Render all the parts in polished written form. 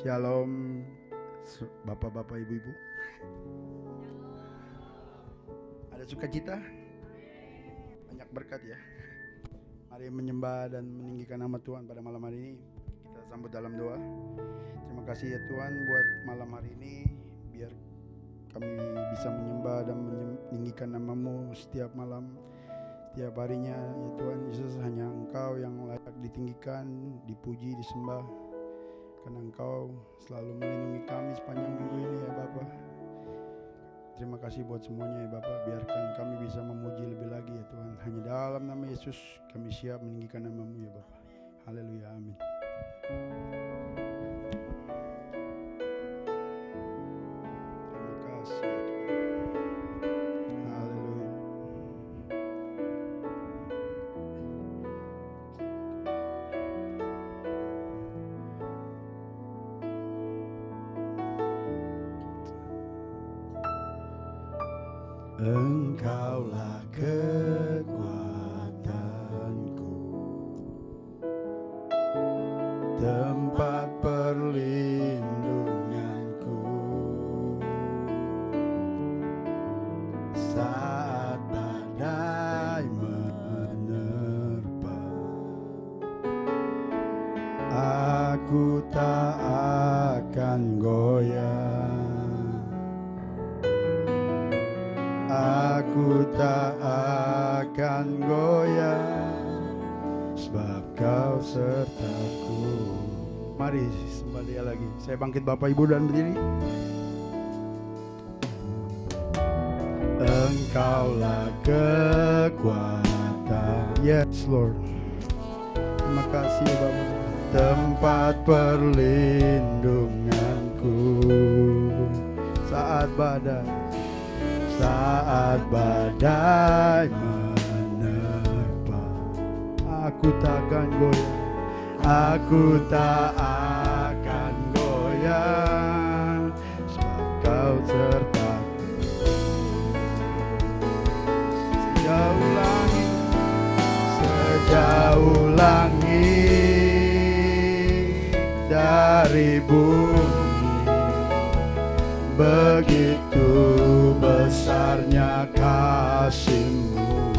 Shalom Bapak-bapak, Ibu-ibu. Ada sukacita? Banyak berkat ya. Mari menyembah dan meninggikan nama Tuhan pada malam hari ini. Kita sambut dalam doa. Terima kasih ya Tuhan buat malam hari ini. Biar kami bisa menyembah dan meninggikan nama-Mu setiap malam, setiap harinya ya Tuhan Yesus. Hanya Engkau yang layak ditinggikan, dipuji, disembah. Karena Engkau selalu melindungi kami sepanjang minggu ini ya Bapa. Terima kasih buat semuanya ya Bapa. Biarkan kami bisa memuji lebih lagi ya Tuhan. Hanya dalam nama Yesus kami siap meninggikan nama-Mu ya Bapa. Haleluya, amin. Terima kasih ya Tuhan. Haleluya. Engkaulah kekuatanku, tempat perlindunganku, saat badai menerpa, aku tak akan goyah. Aku tak akan goyah, sebab Kau sertaku. Mari sembah Dia lagi. Saya bangkit Bapak Ibu dan berdiri. Engkaulah kekuatan. Yes Lord. Terima kasih Bapak. Tempat perlindunganku saat badai menerpa, aku takkan goyah, aku tak akan goyah, sebab Kau sertaku. Sejauh langit dari bumi, begitu besarnya kasih-Mu,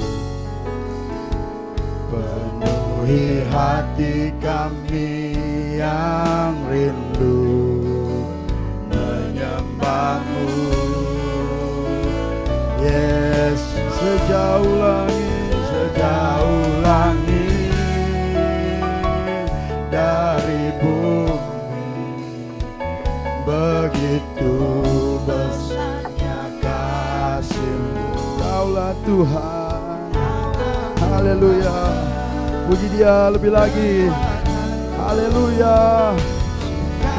penuhi hati kami yang rindu menyembah-Mu. Yes, sejauh langit dari bumi, begitu besarnya kasih-Mu. Kaulah Tuhan. Haleluya. Puji Dia lebih lagi. Haleluya.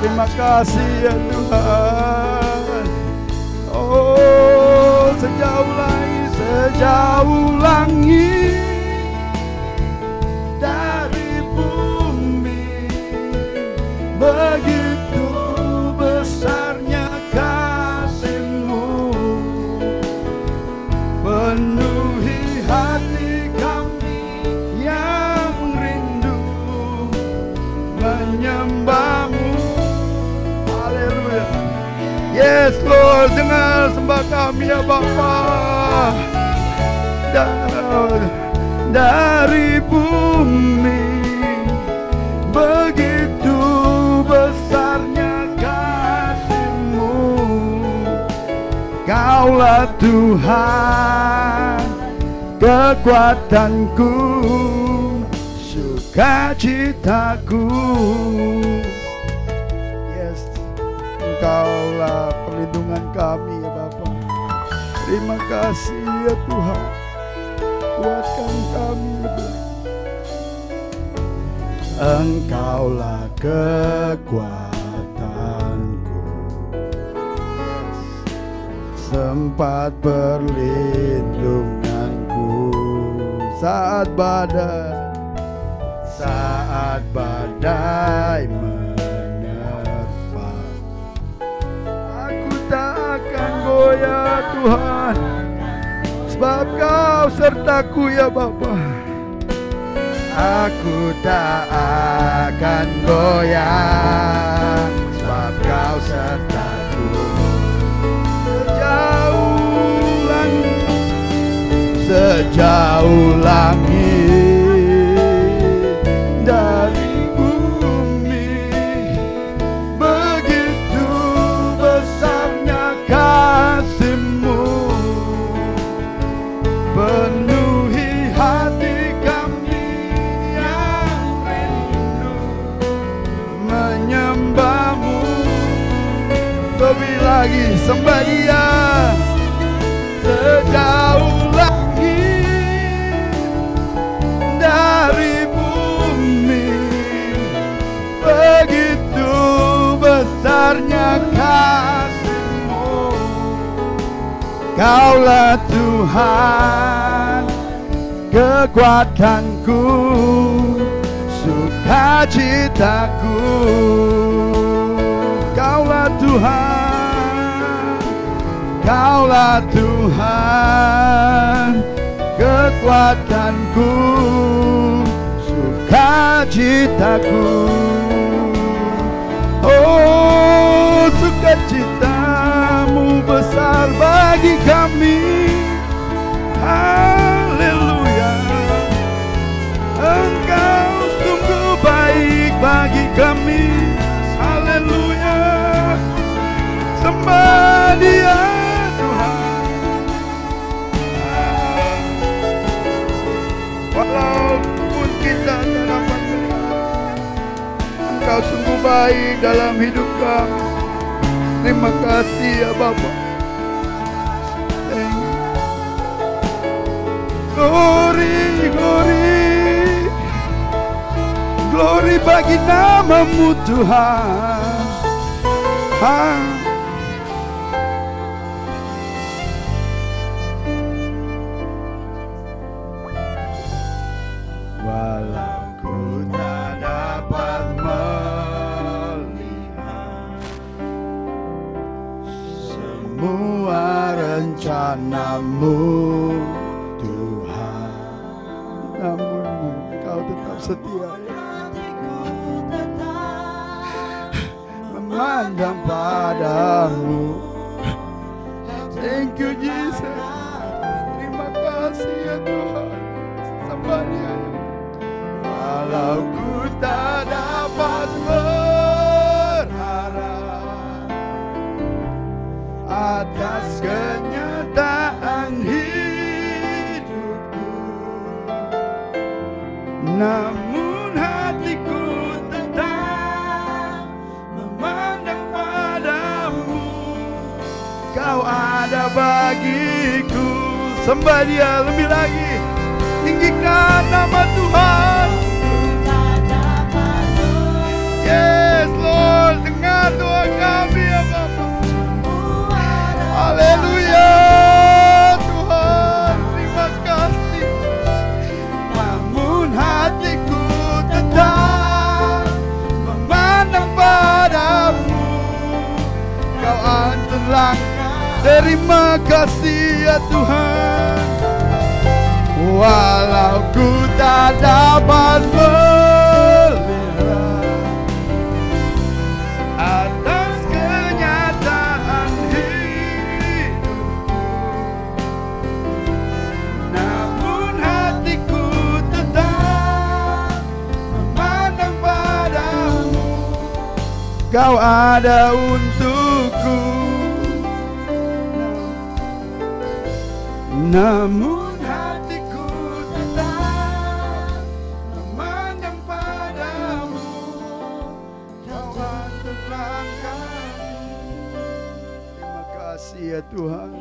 Terima kasih ya Tuhan. Oh, sejauh langit dari bumi, begitu besarnya kasih-Mu, penuhi hati kami yang rindu menyembah-Mu. Haleluya. Yes Lord, dengar sembah kami ya Bapa. Dari bumi, begitu besarnya kasih-Mu. Kaulah Tuhan, kekuatanku, sukacitaku. Yes, Engkaulah perlindungan kami ya Bapa. Terima kasih ya Tuhan. Kuatkan kami lebih. Engkaulah kekuatanku, tempat perlindunganku, saat badai menerpa, aku tak akan goyah Tuhan, sebab Kau sertaku ya Bapa. Aku tak akan goyah, sebab lagi, sembah Dia. Sejauh langit dari bumi, begitu besarnya kasih-Mu. Kaulah Tuhan, kekuatanku, sukacitaku. Kaulah Tuhan, Kaulah Tuhan, kekuatanku, sukacitaku. Oh, sukacitamu besar bagi kami. Haleluya. Engkau sungguh baik bagi kami. Haleluya. Sembah Dia Tuhan. Walaupun kita tak dapat melihat, Engkau sungguh baik dalam hidup kami. Terima kasih ya Bapa. Thank you. Glory, glory, glory bagi nama-Mu Tuhan. Walau ku tak dapat melihat semua rencana-Mu Tuhan, namun Engkau tetap setia, memandang padamu. Thank you Jesus. Terima kasih ya Tuhan. Sembah Dia. Walau ku tak dapat berharap atas kenyataan hidupku, namun hatiku tetap memandang padamu. Kau ada bagiku. Sembah Dia lebih lagi. Tinggikan nama Tuhan. Yes Lord, dengar doa kami ya Bapa. Haleluya Tuhan, terima kasih. Namun hatiku tetap memandang padamu. Kau atur langkah. Terima kasih ya Tuhan. Walau ku tak dapat melihat atas kenyataan hidupku, namun hatiku tetap memandang padamu. Kau ada untukku, namun ya Tuhan,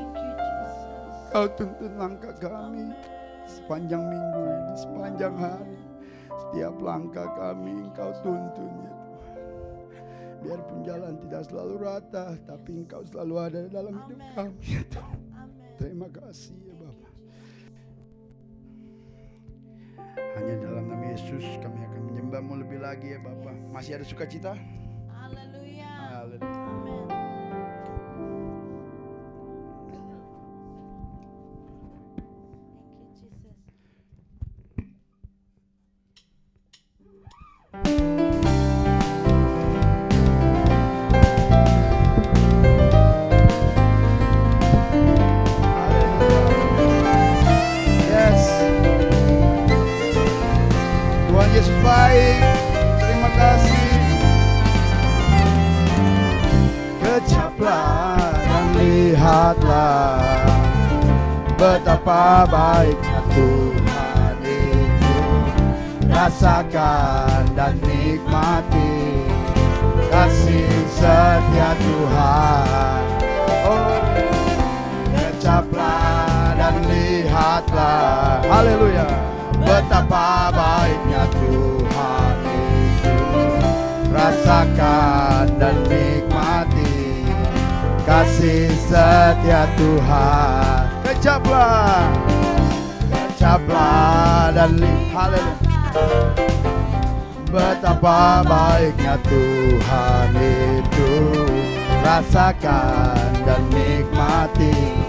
Kau tuntun langkah kami sepanjang minggu ini, sepanjang hari. Setiap langkah kami Engkau tuntun ya Tuhan. Biarpun jalan tidak selalu rata, tapi Engkau selalu ada dalam hidup kami ya Tuhan. Terima kasih ya Bapa. Hanya dalam nama Yesus kami akan menyembah-Mu lebih lagi ya Bapa. Masih ada sukacita? Haleluya. Haleluya. Yesus baik, terima kasih. Kecaplah dan lihatlah betapa baiknya Tuhan itu. Rasakan dan nikmati kasih setia Tuhan. Haleluya. Betapa baiknya Tuhan itu, rasakan dan nikmati kasih setia Tuhan. Kecaplah, kecaplah dan haleluya. Betapa baiknya Tuhan itu, rasakan dan nikmati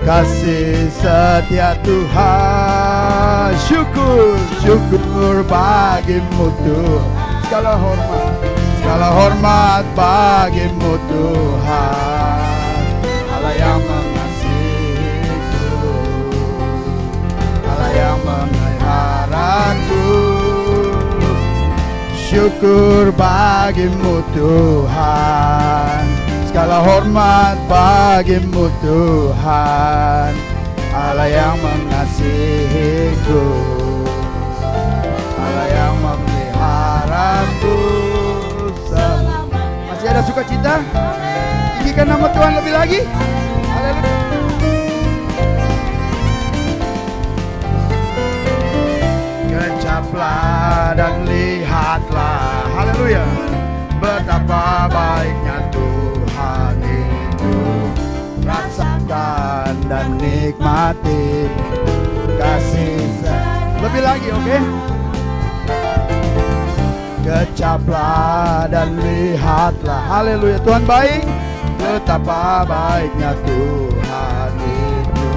kasih setia Tuhan. Syukur, syukur bagimu Tuhan. Segala hormat bagimu Tuhan. Allah yang mengasihiku, Allah yang memeliharaku. Syukur bagimu Tuhan. Segala hormat bagimu Tuhan. Allah yang mengasihiku, Allah yang memeliharaku. Masih ada sukacita? Tinggikan nama Tuhan lebih lagi. Haleluya. Kecaplah dan lihatlah, haleluya, betapa baiknya Tuhan itu, rasakan dan nikmati kasih. Lebih lagi, oke? Kecaplah dan lihatlah, haleluya, Tuhan baik, betapa baiknya Tuhan itu,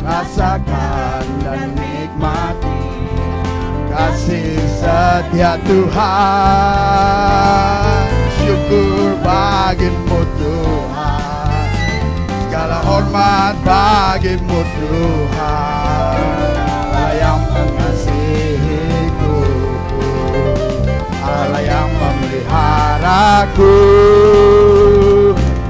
rasakan dan nikmati kasih setia Tuhan. Syukur bagimu Tuhan. Segala hormat bagimu Tuhan. Allah yang mengasihiku, Allah yang memeliharaku.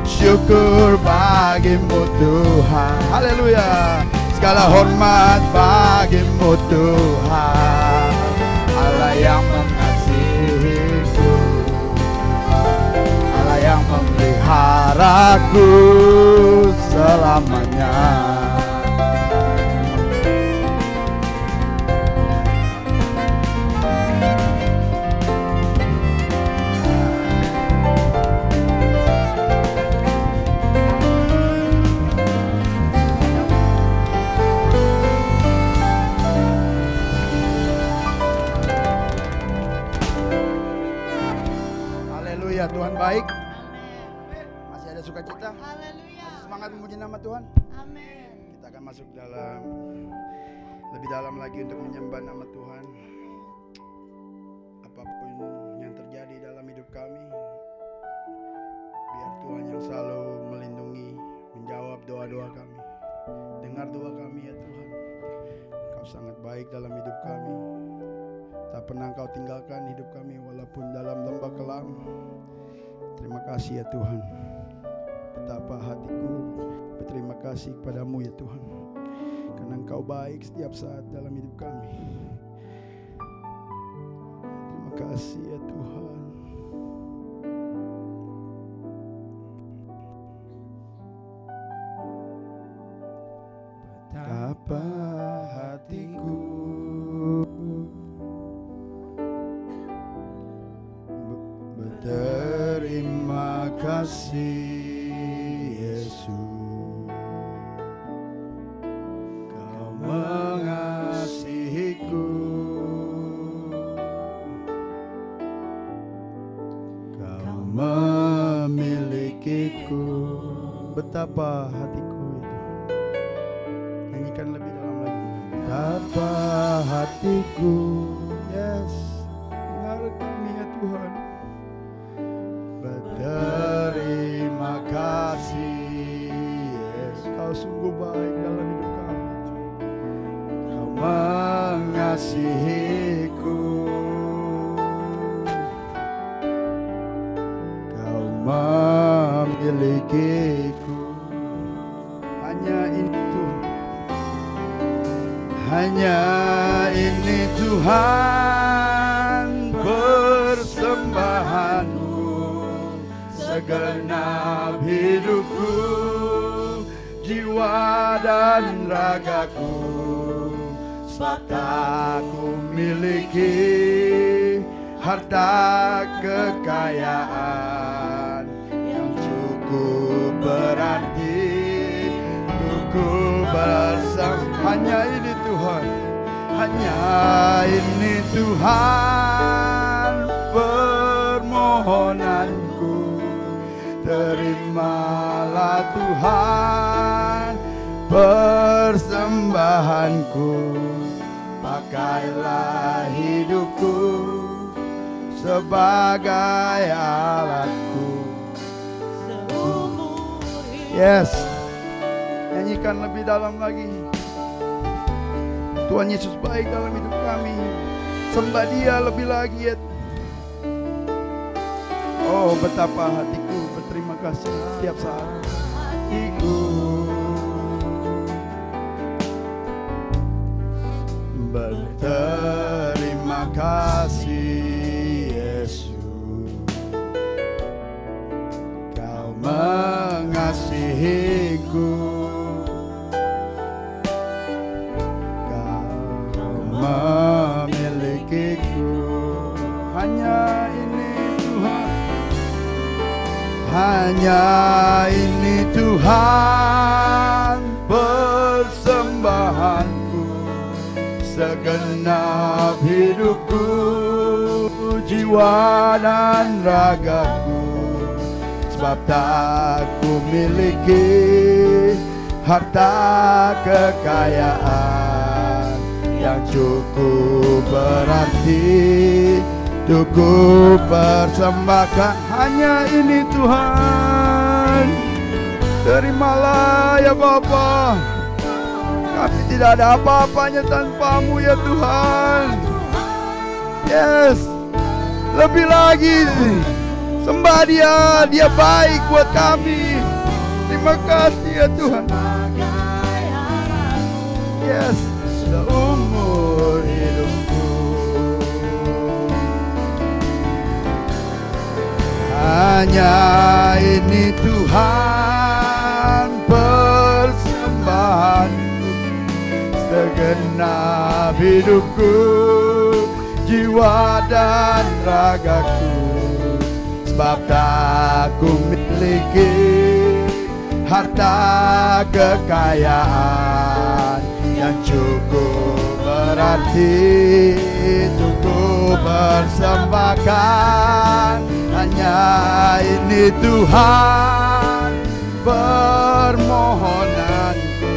Syukur bagimu Tuhan. Haleluya. Segala hormat bagimu Tuhan. Allah yang mengasihiku, Allah yang memeliharaku selamanya. Tuhan baik. Masih ada sukacita. Masih semangat memuji nama Tuhan. Amin. Kita akan masuk lebih dalam lagi untuk menyembah nama Tuhan. Apapun yang terjadi dalam hidup kami, biar Tuhan yang selalu melindungi, menjawab doa-doa kami. Dengar doa kami ya Tuhan. Engkau sangat baik dalam hidup kami. Tak pernah Engkau tinggalkan hidup kami walaupun dalam lembah kelam. Terima kasih ya Tuhan. Betapa hatiku berterima kasih kepadamu ya Tuhan, karena Engkau baik setiap saat dalam hidup kami. Terima kasih ya Tuhan. Betapa hatiku berterima kasih Yesus, Kau mengasihiku, Kau memilikiku. Betapa hatiku itu. Nyanyikan lebih dalam lagi. Betapa hatiku, yes, dengar kami ya Tuhan. Berterima kasih Yesus, Kau sungguh baik dalam hidup kami. Kau mengasihiku, Kau memilikiku. Hanya itu, hanya ini Tuhan persembahanku, segenap hidupku, jiwa dan ragaku. sebab tak ku miliki harta kekayaan yang cukup berarti untukku bersama. Hanya ini Tuhan, hanya ini Tuhan permohonanku. Terimalah Tuhan persembahanku, pakailah hidupku sebagai alatku. Yes, nyanyikan lebih dalam lagi. Tuhan Yesus baik dalam hidup kami. Sembah Dia lebih lagi ya. Oh, betapa hatiku berterima kasih setiap saat. Hatiku berterima kasih Yesus, Kau mengasihiku, Kau memilikiku. Hanya ini Tuhan, hanya ini Tuhan persembahanku, segenap hidupku, jiwa dan ragaku. Sebab tak ku miliki harta kekayaan yang cukup berarti untuk ku persembahkan. Hanya ini Tuhan, terimalah ya Bapa. Kami tidak ada apa-apanya tanpamu ya Tuhan. Yes, lebih lagi sembah Dia, Dia baik buat kami. Terima kasih ya Tuhan. Yes, seumur hidupku hanya ini Tuhan persembahanku, segenap hidupku, jiwa dan ragaku. Sebab tak ku miliki harta kekayaan yang cukup berarti untuk ku persembahkan. Hanya ini Tuhan permohonanku,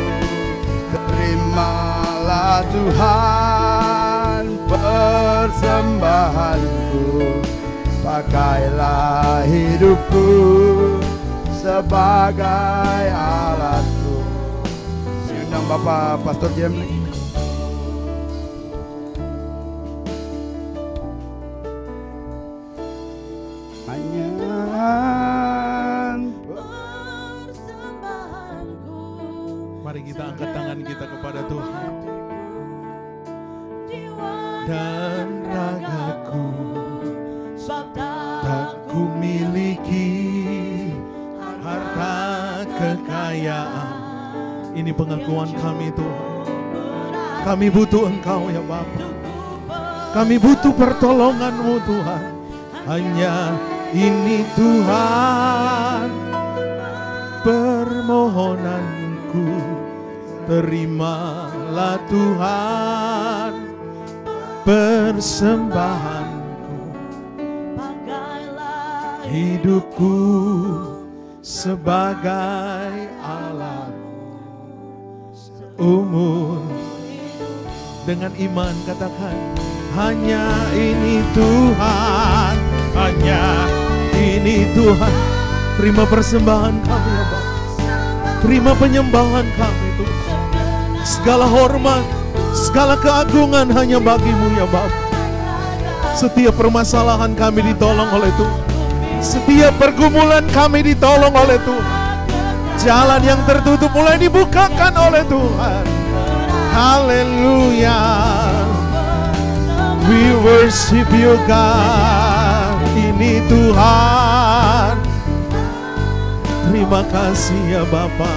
terimalah Tuhan persembahanku, pakailah hidupku sebagai alatku. Siundang Bapak Pastor James. Mari kita angkat tangan kita kepada Tuhan. Dan ragaku tak ku miliki harta kekayaan. Ini pengakuan kami Tuhan. Kami butuh Engkau ya Bapa. Kami butuh pertolongan-Mu Tuhan. Hanya ini Tuhan permohonanku, terimalah Tuhan persembahanku, pakailah hidupku sebagai alat umur. Dengan iman katakan, hanya ini Tuhan, hanya ini Tuhan. Terima persembahan kami ya Bapa, terima penyembahan kami Tuhan. Segala hormat, segala keagungan hanya bagi-Mu ya Bapa. Setiap permasalahan kami ditolong oleh Tuhan, setiap pergumulan kami ditolong oleh Tuhan. Jalan yang tertutup mulai dibukakan oleh Tuhan. Haleluya. We worship you God. Ini Tuhan. Terima kasih ya Bapa.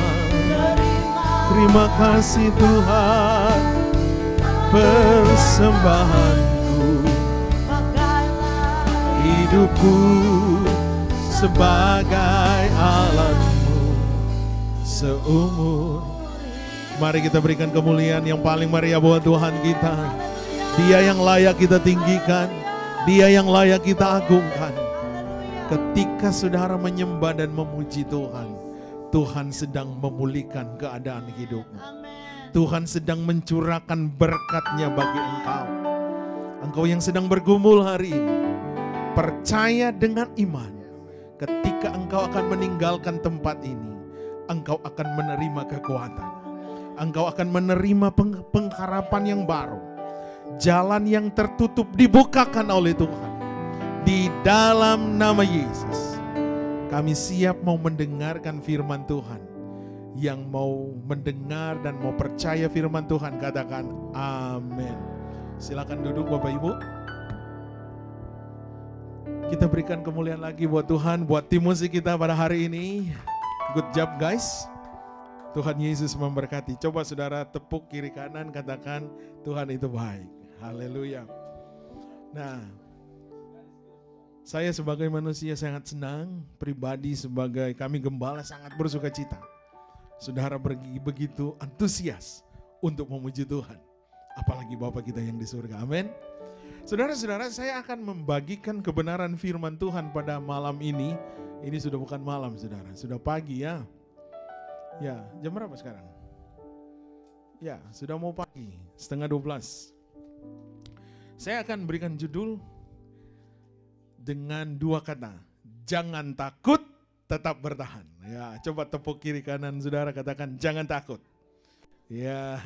Terima kasih Tuhan. persembahanku, hidupku sebagai alatmu seumur. Mari kita berikan kemuliaan yang paling meriah buat Tuhan kita. Dia yang layak kita tinggikan, Dia yang layak kita agungkan. Ketika saudara menyembah dan memuji Tuhan, Tuhan sedang memulihkan keadaan hidupmu. Tuhan sedang mencurahkan berkat-Nya bagi engkau. Engkau yang sedang bergumul hari ini, percaya dengan iman. Ketika engkau akan meninggalkan tempat ini, engkau akan menerima kekuatan. Engkau akan menerima pengharapan yang baru. Jalan yang tertutup dibukakan oleh Tuhan. Di dalam nama Yesus, kami siap mau mendengarkan firman Tuhan. Yang mau mendengar dan mau percaya firman Tuhan, katakan amin. Silakan duduk Bapak Ibu. Kita berikan kemuliaan lagi buat Tuhan, buat tim musik kita pada hari ini. Good job guys. Tuhan Yesus memberkati. Coba saudara tepuk kiri kanan, katakan Tuhan itu baik. Haleluya. Nah, saya sebagai manusia sangat senang, pribadi sebagai kami gembala sangat bersuka cita. Saudara begitu antusias untuk memuji Tuhan. Apalagi Bapa kita yang di surga. Amin. Saudara-saudara, saya akan membagikan kebenaran firman Tuhan pada malam ini. Ini sudah bukan malam saudara, sudah pagi ya. Ya, jam berapa sekarang? Ya, sudah mau pagi, 11:30. Saya akan berikan judul dengan 2 kata. Jangan takut, tetap bertahan. Ya, coba tepuk kiri kanan saudara, katakan jangan takut. Ya,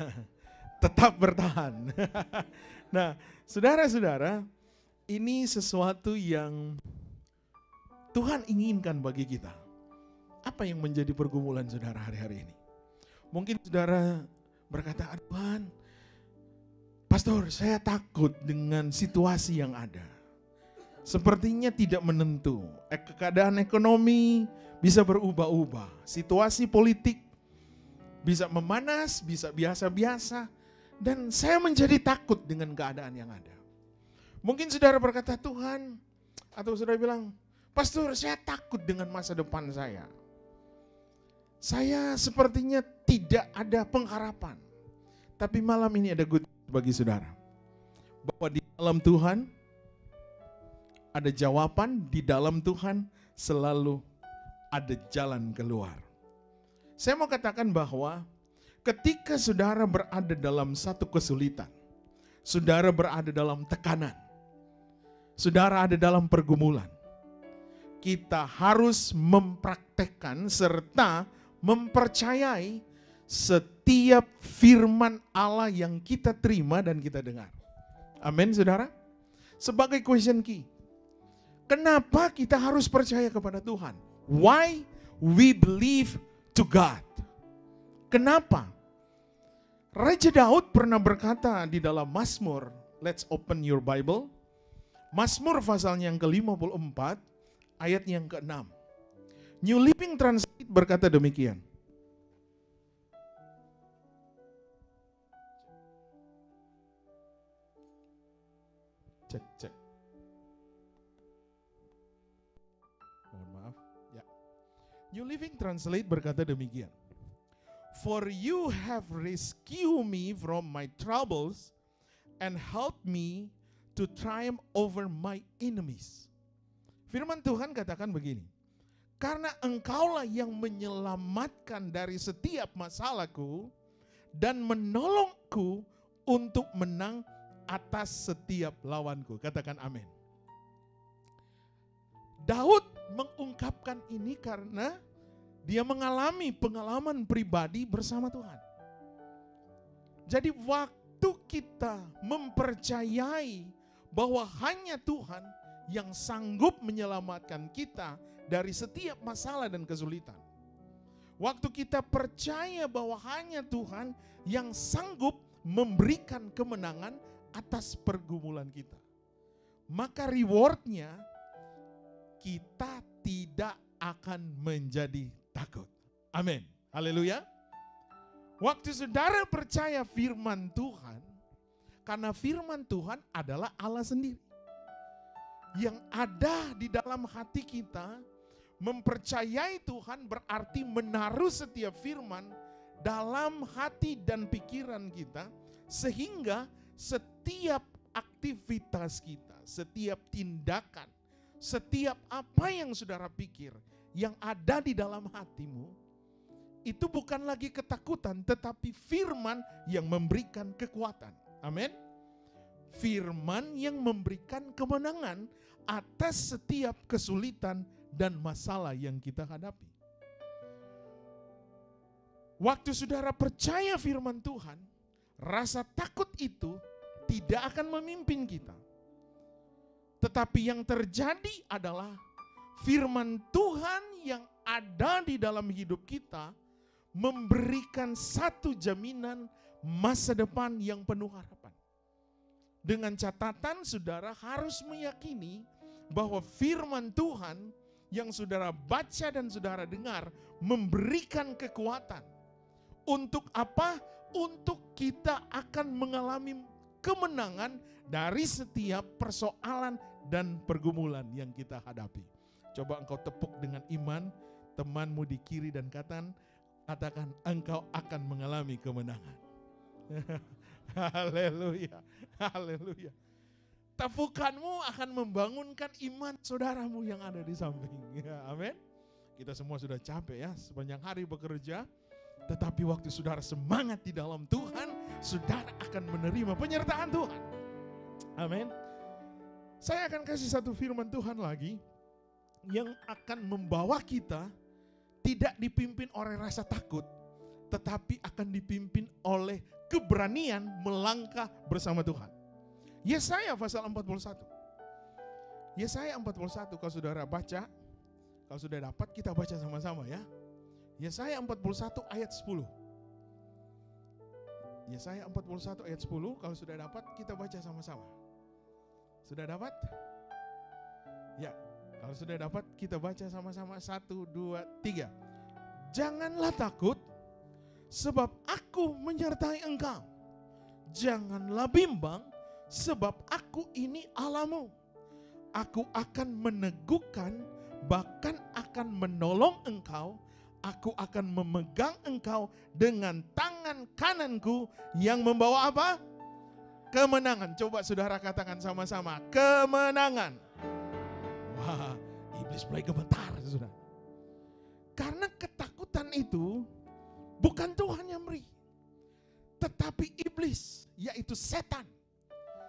tetap bertahan. Nah, saudara-saudara, ini sesuatu yang Tuhan inginkan bagi kita. Apa yang menjadi pergumulan saudara hari-hari ini? Mungkin saudara berkata, Tuhan, Pastor, saya takut dengan situasi yang ada. Sepertinya tidak menentu. Keadaan ekonomi bisa berubah-ubah. Situasi politik bisa memanas, bisa biasa-biasa. Dan saya menjadi takut dengan keadaan yang ada. Mungkin saudara berkata, Tuhan, atau saudara bilang, Pastor, saya takut dengan masa depan saya. Saya sepertinya tidak ada pengharapan. Tapi malam ini ada good bagi saudara. Bahwa di dalam Tuhan ada jawaban, di dalam Tuhan selalu ada jalan keluar. Saya mau katakan bahwa ketika saudara berada dalam satu kesulitan, saudara berada dalam tekanan, saudara ada dalam pergumulan, kita harus mempraktekkan serta mempercayai setiap firman Allah yang kita terima dan kita dengar. Amin saudara. Sebagai question key, kenapa kita harus percaya kepada Tuhan? Why we believe to God? Kenapa? Raja Daud pernah berkata di dalam Mazmur, let's open your Bible. Mazmur pasalnya yang ke-54, ayat yang ke-6. New Living Translate berkata demikian. Cek. Mohon maaf. Ya. New Living Translate berkata demikian. For you have rescued me from my troubles and helped me to triumph over my enemies. Firman Tuhan katakan begini. Karena engkaulah yang menyelamatkan dari setiap masalahku dan menolongku untuk menang atas setiap lawanku. Katakan amin. Daud mengungkapkan ini karena dia mengalami pengalaman pribadi bersama Tuhan. Jadi waktu kita mempercayai bahwa hanya Tuhan yang sanggup menyelamatkan kita dari setiap masalah dan kesulitan. Waktu kita percaya bahwa hanya Tuhan yang sanggup memberikan kemenangan atas pergumulan kita, maka rewardnya kita tidak akan menjadi takut. Amin. Haleluya. Waktu saudara percaya firman Tuhan, Karena firman Tuhan adalah Allah sendiri. Yang ada di dalam hati kita, mempercayai Tuhan berarti menaruh setiap firman dalam hati dan pikiran kita, sehingga setiap aktivitas kita, setiap tindakan, setiap apa yang saudara pikir yang ada di dalam hatimu, itu bukan lagi ketakutan, tetapi firman yang memberikan kekuatan. Amin. Firman yang memberikan kemenangan atas setiap kesulitan dan masalah yang kita hadapi. Waktu saudara percaya firman Tuhan, rasa takut itu tidak akan memimpin kita. Tetapi yang terjadi adalah firman Tuhan yang ada di dalam hidup kita memberikan satu jaminan masa depan yang penuh harapan. Dengan catatan saudara harus meyakini bahwa firman Tuhan yang saudara baca dan saudara dengar memberikan kekuatan. Untuk apa? Untuk kita akan mengalami kemenangan dari setiap persoalan dan pergumulan yang kita hadapi. Coba engkau tepuk dengan iman temanmu di kiri dan kanan, katakan engkau akan mengalami kemenangan. Haleluya, haleluya. Tepukanmu akan membangunkan iman saudaramu yang ada di samping. Ya, amin. Kita semua sudah capek ya, sepanjang hari bekerja. Tetapi waktu saudara semangat di dalam Tuhan, saudara akan menerima penyertaan Tuhan. Amin. Saya akan kasih satu firman Tuhan lagi yang akan membawa kita tidak dipimpin oleh rasa takut, tetapi akan dipimpin oleh keberanian melangkah bersama Tuhan. Yesaya pasal 41. Yesaya 41 kalau saudara baca, kalau sudah dapat kita baca sama-sama ya. Yesaya 41 ayat 10. Yesaya 41 ayat 10, kalau sudah dapat kita baca sama-sama. Sudah dapat? Ya, kalau sudah dapat kita baca sama-sama 1, 2, 3. Janganlah takut, sebab aku menyertai engkau. Janganlah bimbang, sebab aku ini Allahmu. Aku akan meneguhkan, bahkan akan menolong engkau. Aku akan memegang engkau dengan tangan kananku yang membawa apa? Kemenangan. Coba saudara katakan sama-sama, kemenangan. Wah, iblis mulai gemetar, saudara. Karena ketakutan itu bukan Tuhan yang beri, tetapi iblis, yaitu setan.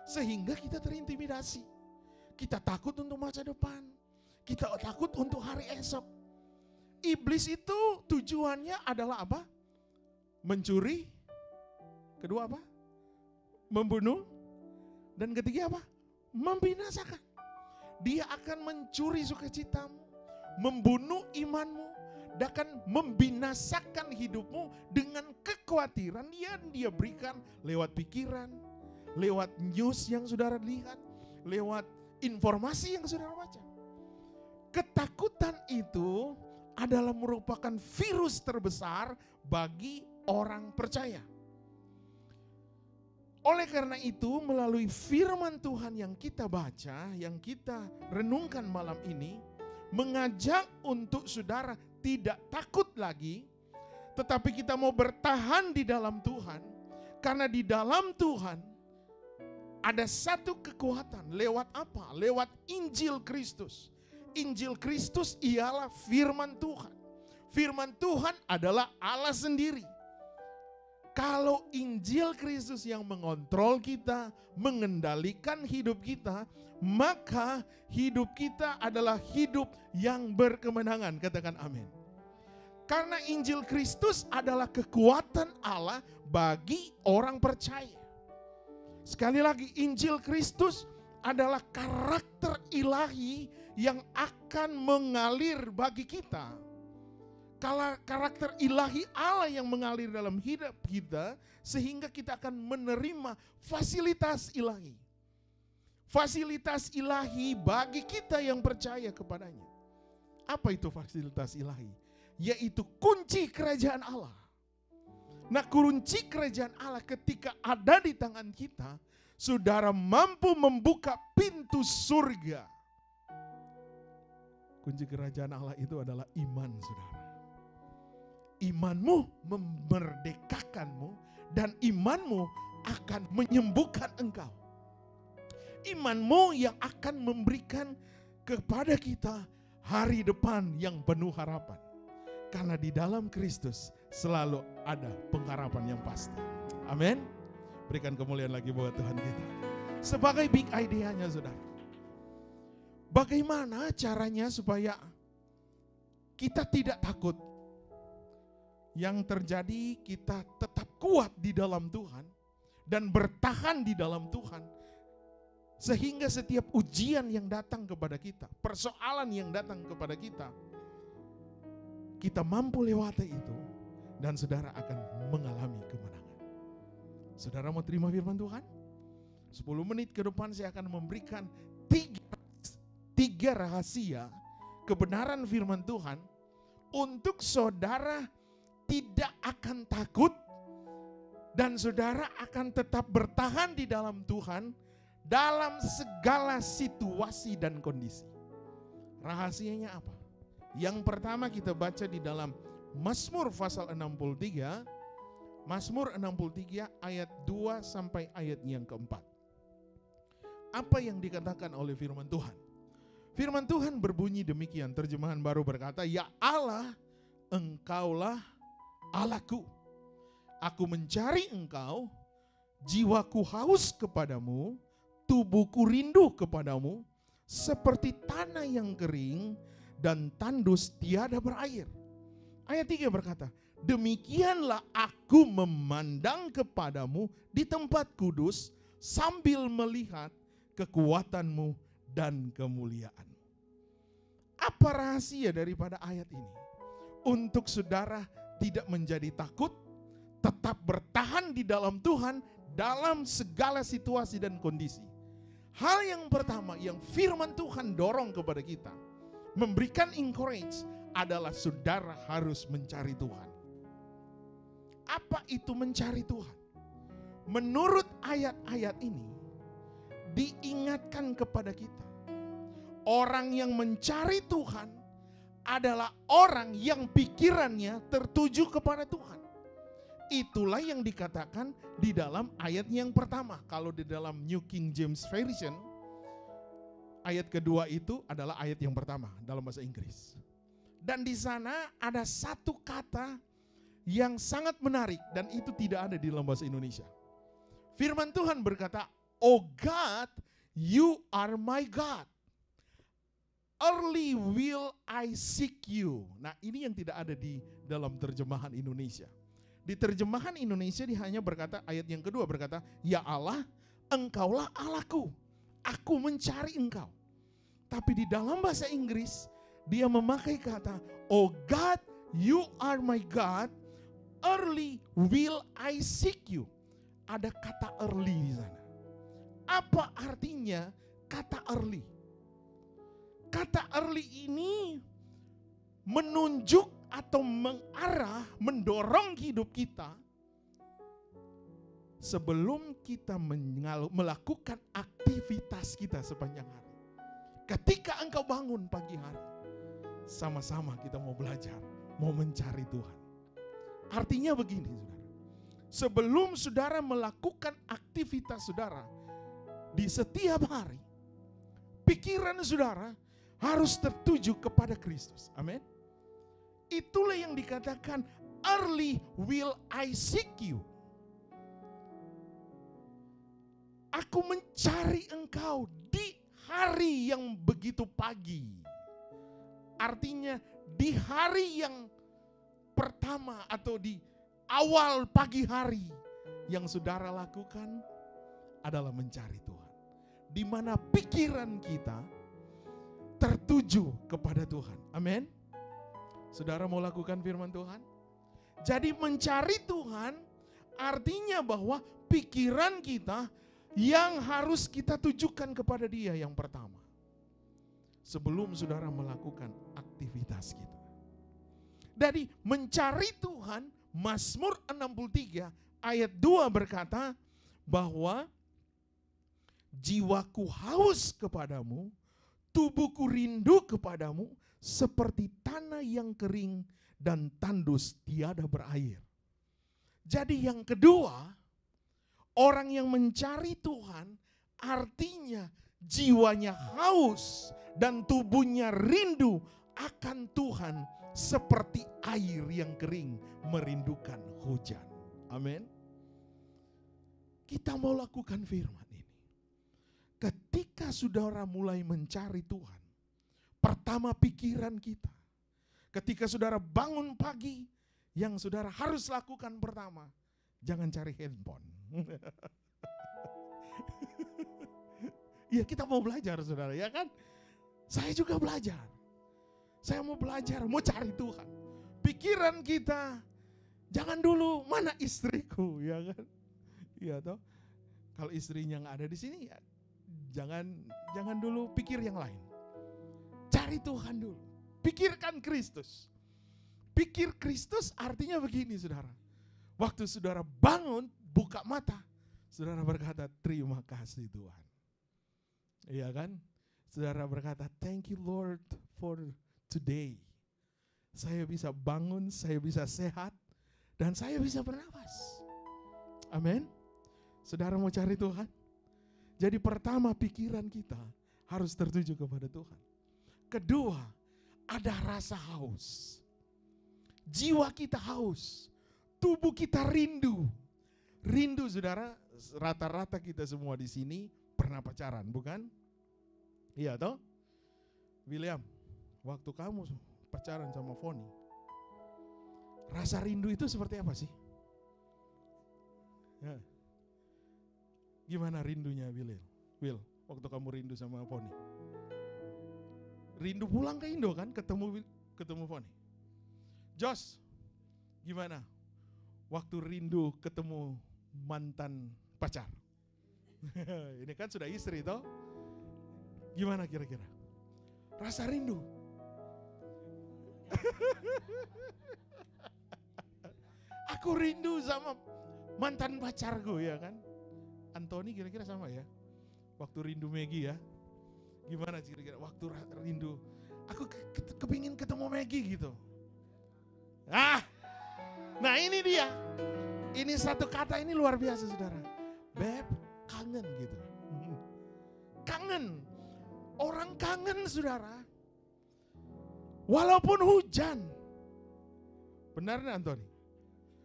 Sehingga kita terintimidasi. Kita takut untuk masa depan. Kita takut untuk hari esok. Iblis itu tujuannya adalah apa? Mencuri. Kedua apa? Membunuh. Dan ketiga apa? Membinasakan. Dia akan mencuri sukacitamu, membunuh imanmu, dan akan membinasakan hidupmu dengan kekhawatiran yang dia berikan lewat pikiran, lewat news yang saudara lihat, lewat informasi yang saudara baca. Ketakutan itu adalah merupakan virus terbesar bagi orang percaya. Oleh karena itu, melalui firman Tuhan yang kita baca, yang kita renungkan malam ini, mengajak untuk saudara tidak takut lagi, tetapi kita mau bertahan di dalam Tuhan, karena di dalam Tuhan ada satu kekuatan. Lewat apa? Lewat Injil Kristus. Injil Kristus ialah firman Tuhan. Firman Tuhan adalah Allah sendiri. Kalau Injil Kristus yang mengontrol kita, mengendalikan hidup kita, maka hidup kita adalah hidup yang berkemenangan. Katakan amin. Karena Injil Kristus adalah kekuatan Allah bagi orang percaya. Sekali lagi, Injil Kristus adalah karakter ilahi yang akan mengalir bagi kita. Kalau karakter ilahi Allah yang mengalir dalam hidup kita, sehingga kita akan menerima fasilitas ilahi. Fasilitas ilahi bagi kita yang percaya kepadanya. Apa itu fasilitas ilahi? Yaitu kunci kerajaan Allah. Nah, kunci kerajaan Allah ketika ada di tangan kita, saudara mampu membuka pintu surga. Kunci kerajaan Allah itu adalah iman, saudara. Imanmu memerdekakanmu dan imanmu akan menyembuhkan engkau. Imanmu yang akan memberikan kepada kita hari depan yang penuh harapan. Karena di dalam Kristus selalu ada pengharapan yang pasti. Amin. Berikan kemuliaan lagi buat Tuhan kita. Sebagai big idea-nya, saudara. Bagaimana caranya supaya kita tidak takut? Yang terjadi kita tetap kuat di dalam Tuhan dan bertahan di dalam Tuhan. Sehingga setiap ujian yang datang kepada kita, persoalan yang datang kepada kita, kita mampu lewati itu dan saudara akan mengalami kemenangan. Saudara mau terima firman Tuhan? 10 menit ke depan saya akan memberikan tiga rahasia kebenaran firman Tuhan untuk saudara tidak akan takut dan saudara akan tetap bertahan di dalam Tuhan dalam segala situasi dan kondisi. Rahasianya apa? Yang pertama kita baca di dalam Mazmur pasal 63, Mazmur 63 ayat 2 sampai ayat yang keempat. Apa yang dikatakan oleh firman Tuhan? Firman Tuhan berbunyi demikian, terjemahan baru berkata, "Ya Allah, Engkaulah Allahku. Aku mencari Engkau, jiwaku haus kepadamu, tubuhku rindu kepadamu, seperti tanah yang kering dan tandus tiada berair." Ayat 3 berkata, "Demikianlah aku memandang kepadamu di tempat kudus sambil melihat kekuatanmu dan kemuliaanmu." Apa rahasia daripada ayat ini? Untuk saudara tidak menjadi takut, tetap bertahan di dalam Tuhan dalam segala situasi dan kondisi. Hal yang pertama yang firman Tuhan dorong kepada kita, memberikan encourage, adalah saudara harus mencari Tuhan. Apa itu mencari Tuhan? Menurut ayat-ayat ini, diingatkan kepada kita, orang yang mencari Tuhan adalah orang yang pikirannya tertuju kepada Tuhan. Itulah yang dikatakan di dalam ayat yang pertama. Kalau di dalam New King James Version, ayat kedua itu adalah ayat yang pertama dalam bahasa Inggris. Dan di sana ada satu kata yang sangat menarik dan itu tidak ada di dalam bahasa Indonesia. Firman Tuhan berkata, "Oh God, you are my God. Early will I seek you." Nah, ini yang tidak ada di dalam terjemahan Indonesia. Di terjemahan Indonesia dia hanya berkata, ayat yang kedua berkata, "Ya Allah, Engkaulah Allahku. Aku mencari Engkau." Tapi di dalam bahasa Inggris dia memakai kata, "Oh God, you are my God. Early will I seek you." Ada kata early di sana. Apa artinya kata early? Kata early ini menunjuk atau mengarah, mendorong hidup kita sebelum kita melakukan aktivitas kita sepanjang hari. Ketika engkau bangun pagi hari, sama-sama kita mau belajar, mau mencari Tuhan. Artinya begini, saudara. Sebelum saudara melakukan aktivitas saudara di setiap hari, pikiran saudara harus tertuju kepada Kristus. Amin. Itulah yang dikatakan early will I seek you. Aku mencari engkau di hari yang begitu pagi. Artinya di hari yang pertama atau di awal pagi hari yang saudara lakukan adalah mencari Tuhan. Di mana pikiran kita tertuju kepada Tuhan. Amin. Saudara mau lakukan firman Tuhan? Jadi mencari Tuhan artinya bahwa pikiran kita yang harus kita tujukan kepada Dia yang pertama. Sebelum saudara melakukan aktivitas kita. Dari mencari Tuhan, Mazmur 63 ayat 2 berkata bahwa jiwaku haus kepadamu, tubuhku rindu kepadamu, seperti tanah yang kering dan tandus tiada berair. Jadi yang kedua, orang yang mencari Tuhan artinya jiwanya haus dan tubuhnya rindu akan Tuhan seperti air yang kering merindukan hujan. Amin. Kita mau lakukan firman ini. Ketika saudara mulai mencari Tuhan, pertama pikiran kita, ketika saudara bangun pagi, yang saudara harus lakukan pertama, jangan cari handphone. Ya kita mau belajar saudara, ya kan? Saya juga belajar. Saya mau belajar, mau cari Tuhan. Pikiran kita, jangan dulu mana istriku, ya kan? Iya toh. Kalau istrinya nggak ada di sini, ya jangan dulu pikir yang lain. Cari Tuhan dulu. Pikirkan Kristus. Pikir Kristus artinya begini saudara. Waktu saudara bangun, buka mata, saudara berkata terima kasih Tuhan. Iya kan? Saudara berkata thank you Lord for today. Saya bisa bangun, saya bisa sehat, dan saya bisa bernapas. Amin. Saudara mau cari Tuhan? Jadi pertama pikiran kita harus tertuju kepada Tuhan. Kedua, ada rasa haus. Jiwa kita haus. Tubuh kita rindu. Rindu saudara, rata-rata kita semua di sini pernah pacaran, bukan? Iya toh? William, waktu kamu pacaran sama Foni, rasa rindu itu seperti apa sih? Ya. Gimana rindunya Will, waktu kamu rindu sama Foni? Rindu pulang ke Indo kan, ketemu Foni. Josh, gimana? Waktu rindu ketemu mantan pacar. Ini kan sudah istri toh? Gimana kira-kira? Rasa rindu. Aku rindu sama mantan pacarku, ya kan? Anthony kira-kira sama ya? Waktu rindu Maggie ya? Gimana kira-kira waktu rindu? Aku kepingin ketemu Maggie gitu. Nah ini dia. Ini satu kata ini luar biasa saudara. Beb, kangen gitu. Kangen. Orang kangen saudara. Walaupun hujan. Benar nih Anthony?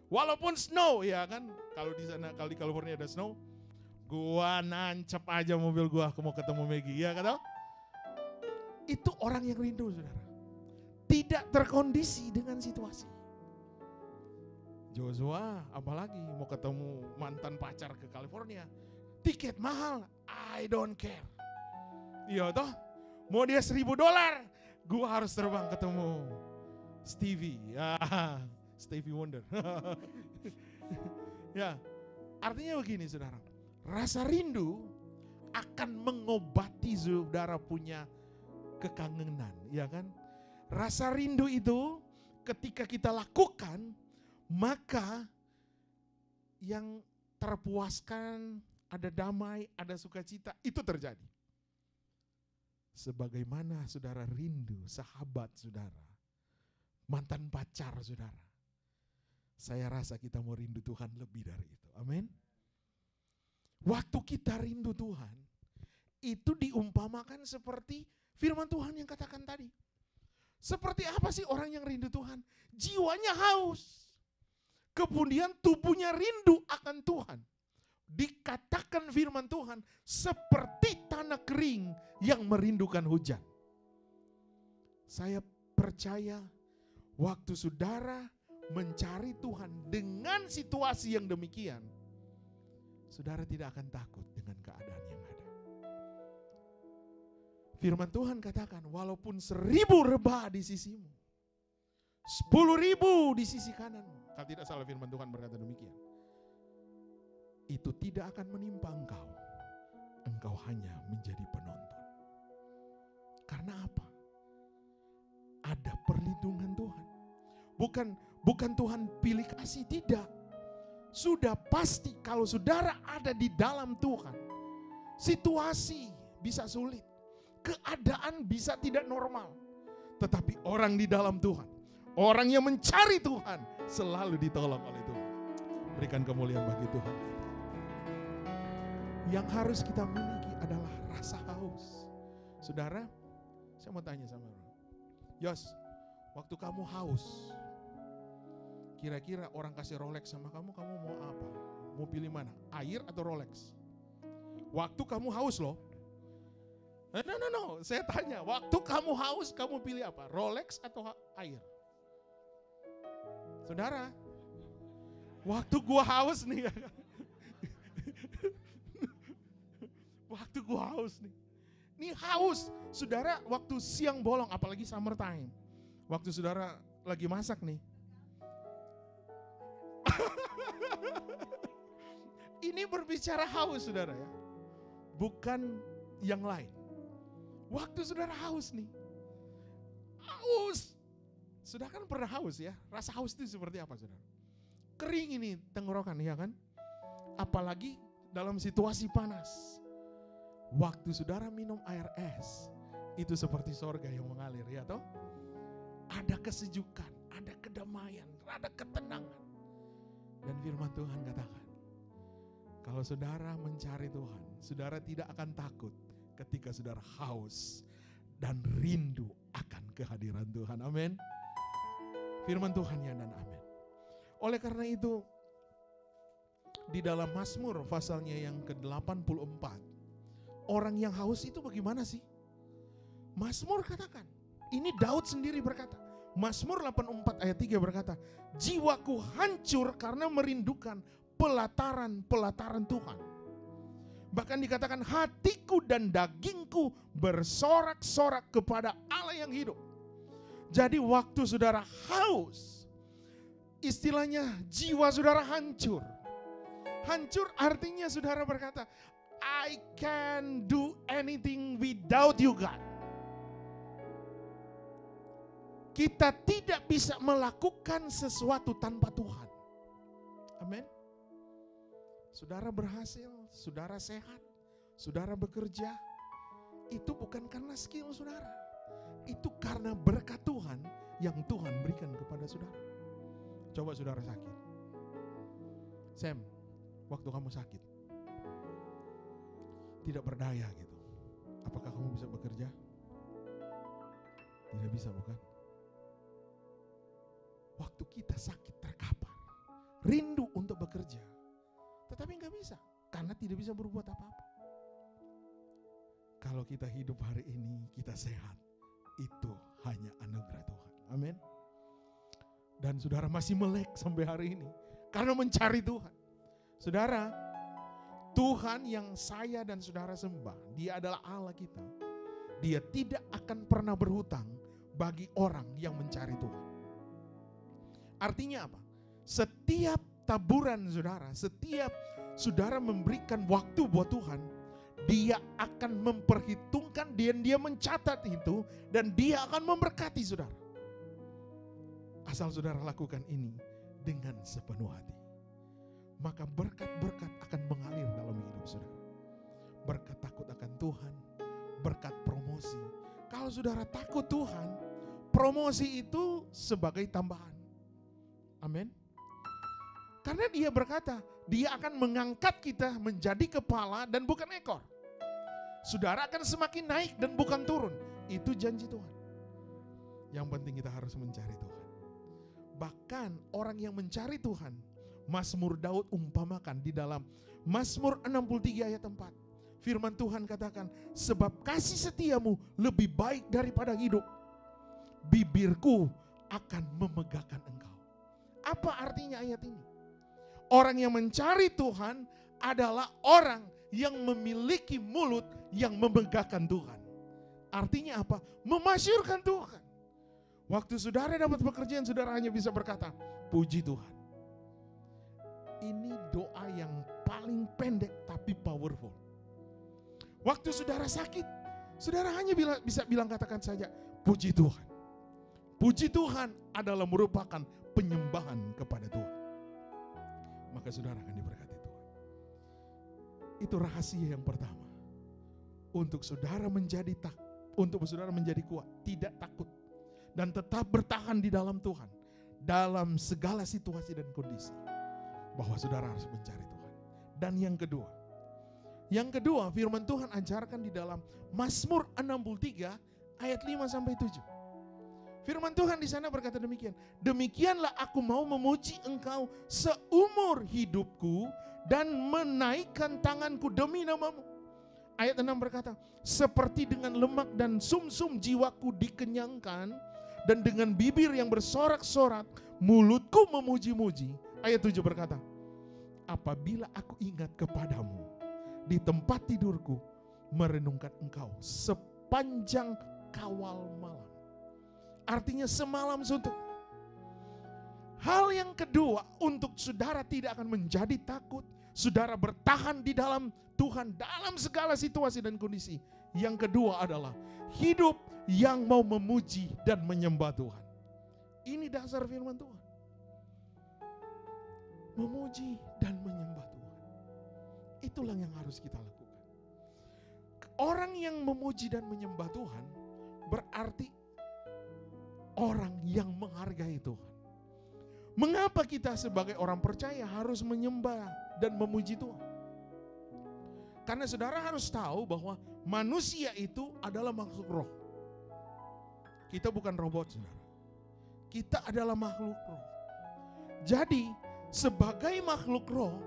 Walaupun snow ya kan. Kalau di sana, kalau di California ada snow. Gua nancep aja mobil gua mau ketemu Maggie. Ya kan? Itu orang yang rindu saudara. Tidak terkondisi dengan situasi. Joshua apalagi mau ketemu mantan pacar ke California. Tiket mahal, I don't care. Iya toh, mau dia $1,000, gua harus terbang ketemu Stevie. Ya, Stevie Wonder. Ya, artinya begini saudara. Rasa rindu akan mengobati saudara punya kekangenan, ya kan? Rasa rindu itu ketika kita lakukan, maka yang terpuaskan, ada damai, ada sukacita, itu terjadi. Sebagaimana saudara rindu, sahabat saudara, mantan pacar saudara. Saya rasa kita mau rindu Tuhan lebih dari itu. Amin. Waktu kita rindu Tuhan, itu diumpamakan seperti firman Tuhan yang katakan tadi. Seperti apa sih orang yang rindu Tuhan? Jiwanya haus. Kemudian tubuhnya rindu akan Tuhan. Dikatakan firman Tuhan seperti tanah kering yang merindukan hujan. Saya percaya waktu saudara mencari Tuhan dengan situasi yang demikian, saudara tidak akan takut dengan keadaan yang ada. Firman Tuhan katakan walaupun 1,000 rebah di sisimu, 10,000 di sisi kananmu. Kalau tidak salah firman Tuhan berkata demikian. Itu tidak akan menimpa engkau. Engkau hanya menjadi penonton. Karena apa? Ada perlindungan Tuhan. Bukan Tuhan pilih kasih, tidak. Sudah pasti kalau saudara ada di dalam Tuhan, Situasi bisa sulit, keadaan bisa tidak normal. Tetapi orang di dalam Tuhan, orang yang mencari Tuhan, selalu ditolong oleh Tuhan. Berikan kemuliaan bagi Tuhan. Yang harus kita miliki adalah rasa haus. Saudara, saya mau tanya sama orang. Yos, waktu kamu haus, kira-kira orang kasih Rolex sama kamu mau apa? Mau pilih mana? Air atau Rolex? Waktu kamu haus loh. No. Saya tanya, waktu kamu haus, kamu pilih apa? Rolex atau air? Saudara, waktu gua haus nih. Waktu gua haus nih. Ini haus. Saudara, waktu siang bolong, apalagi summer time. Waktu saudara lagi masak nih. Ini berbicara haus, saudara ya. Bukan yang lain. Waktu saudara haus nih. Haus. Saudara kan pernah haus ya. Rasa haus itu seperti apa, saudara? Kering ini tenggorokan, ya kan? Apalagi dalam situasi panas. Waktu saudara minum air es, itu seperti sorga yang mengalir, ya toh? Ada kesejukan, ada kedamaian, ada ketenangan. Dan firman Tuhan katakan, kalau saudara mencari Tuhan, saudara tidak akan takut ketika saudara haus dan rindu akan kehadiran Tuhan. Amin. Firman Tuhan ya dan amin. Oleh karena itu, di dalam Mazmur pasalnya yang ke-84, orang yang haus itu bagaimana sih? Mazmur katakan, ini Daud sendiri berkata, Mazmur 84 ayat 3 berkata, jiwaku hancur karena merindukan pelataran-pelataran Tuhan. Bahkan dikatakan hatiku dan dagingku bersorak-sorak kepada Allah yang hidup. Jadi waktu saudara haus, istilahnya jiwa saudara hancur. Hancur artinya saudara berkata, I can do anything without you God. Kita tidak bisa melakukan sesuatu tanpa Tuhan. Amin. Saudara berhasil, saudara sehat, saudara bekerja, itu bukan karena skill saudara. Itu karena berkat Tuhan yang Tuhan berikan kepada saudara. Coba saudara sakit. Sam, waktu kamu sakit, tidak berdaya gitu. Apakah kamu bisa bekerja? Tidak bisa, bukan? Waktu kita sakit terkapar, rindu untuk bekerja, tetapi nggak bisa karena tidak bisa berbuat apa-apa. Kalau kita hidup hari ini, kita sehat, itu hanya anugerah Tuhan. Amin. Dan saudara masih melek sampai hari ini karena mencari Tuhan. Saudara, Tuhan yang saya dan saudara sembah, Dia adalah Allah kita. Dia tidak akan pernah berhutang bagi orang yang mencari Tuhan. Artinya apa? Setiap taburan saudara, setiap saudara memberikan waktu buat Tuhan, Dia akan memperhitungkan dan Dia mencatat itu, dan Dia akan memberkati saudara. Asal saudara lakukan ini dengan sepenuh hati, maka berkat-berkat akan mengalir dalam hidup saudara. Berkat takut akan Tuhan, berkat promosi. Kalau saudara takut Tuhan, promosi itu sebagai tambahan. Amin. Karena Dia berkata, Dia akan mengangkat kita menjadi kepala dan bukan ekor. Saudara akan semakin naik dan bukan turun. Itu janji Tuhan. Yang penting kita harus mencari Tuhan. Bahkan orang yang mencari Tuhan, Mazmur Daud umpamakan di dalam Mazmur 63 ayat 4. Firman Tuhan katakan, sebab kasih setiamu lebih baik daripada hidup, bibirku akan memegahkan engkau. Apa artinya ayat ini? Orang yang mencari Tuhan adalah orang yang memiliki mulut yang memegahkan Tuhan. Artinya apa? Memasyurkan Tuhan. Waktu saudara dapat pekerjaan, saudara hanya bisa berkata, puji Tuhan. Ini doa yang paling pendek tapi powerful. Waktu saudara sakit, saudara hanya bisa bilang katakan saja, puji Tuhan. Puji Tuhan adalah merupakan penyembahan kepada Tuhan. Maka saudara akan diberkati Tuhan. Itu rahasia yang pertama. untuk saudara menjadi kuat, tidak takut, dan tetap bertahan di dalam Tuhan dalam segala situasi dan kondisi, bahwa saudara harus mencari Tuhan. Dan yang kedua, firman Tuhan ajarkan di dalam Mazmur 63 ayat 5 sampai 7. Firman Tuhan di sana berkata demikian, demikianlah aku mau memuji Engkau seumur hidupku dan menaikkan tanganku demi nama-Mu. Ayat 6 berkata, seperti dengan lemak dan sumsum jiwaku dikenyangkan, dan dengan bibir yang bersorak-sorak mulutku memuji-muji. Ayat 7 berkata, apabila aku ingat kepadamu di tempat tidurku, merenungkan Engkau sepanjang kawal malam. Artinya semalam suntuk. Hal yang kedua, untuk saudara tidak akan menjadi takut, saudara bertahan di dalam Tuhan dalam segala situasi dan kondisi. Yang kedua adalah hidup yang mau memuji dan menyembah Tuhan. Ini dasar firman Tuhan. Memuji dan menyembah Tuhan. Itulah yang harus kita lakukan. Orang yang memuji dan menyembah Tuhan berarti orang yang menghargai Tuhan. Mengapa kita sebagai orang percaya harus menyembah dan memuji Tuhan? Karena saudara harus tahu bahwa manusia itu adalah makhluk roh. Kita bukan robot, saudara. Kita adalah makhluk roh. Jadi sebagai makhluk roh,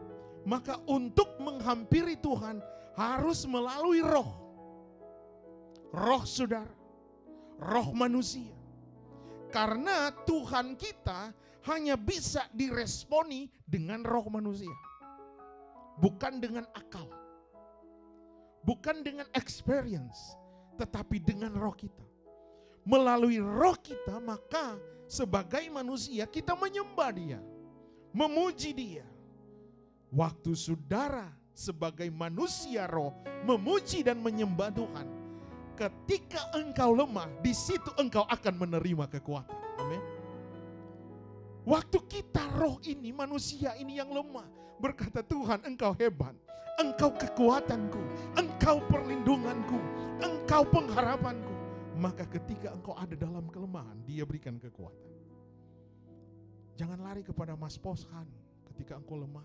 maka untuk menghampiri Tuhan harus melalui roh. Roh saudara, roh manusia. Karena Tuhan kita hanya bisa diresponi dengan roh manusia. Bukan dengan akal. Bukan dengan experience. Tetapi dengan roh kita. Melalui roh kita, maka sebagai manusia kita menyembah Dia. Memuji Dia. Waktu saudara sebagai manusia roh memuji dan menyembah Tuhan, ketika engkau lemah, di situ engkau akan menerima kekuatan. Amin. Waktu kita roh ini, manusia ini yang lemah, berkata Tuhan engkau hebat, engkau kekuatanku, engkau perlindunganku, engkau pengharapanku. Maka ketika engkau ada dalam kelemahan, Dia berikan kekuatan. Jangan lari kepada Mas Poshan ketika engkau lemah.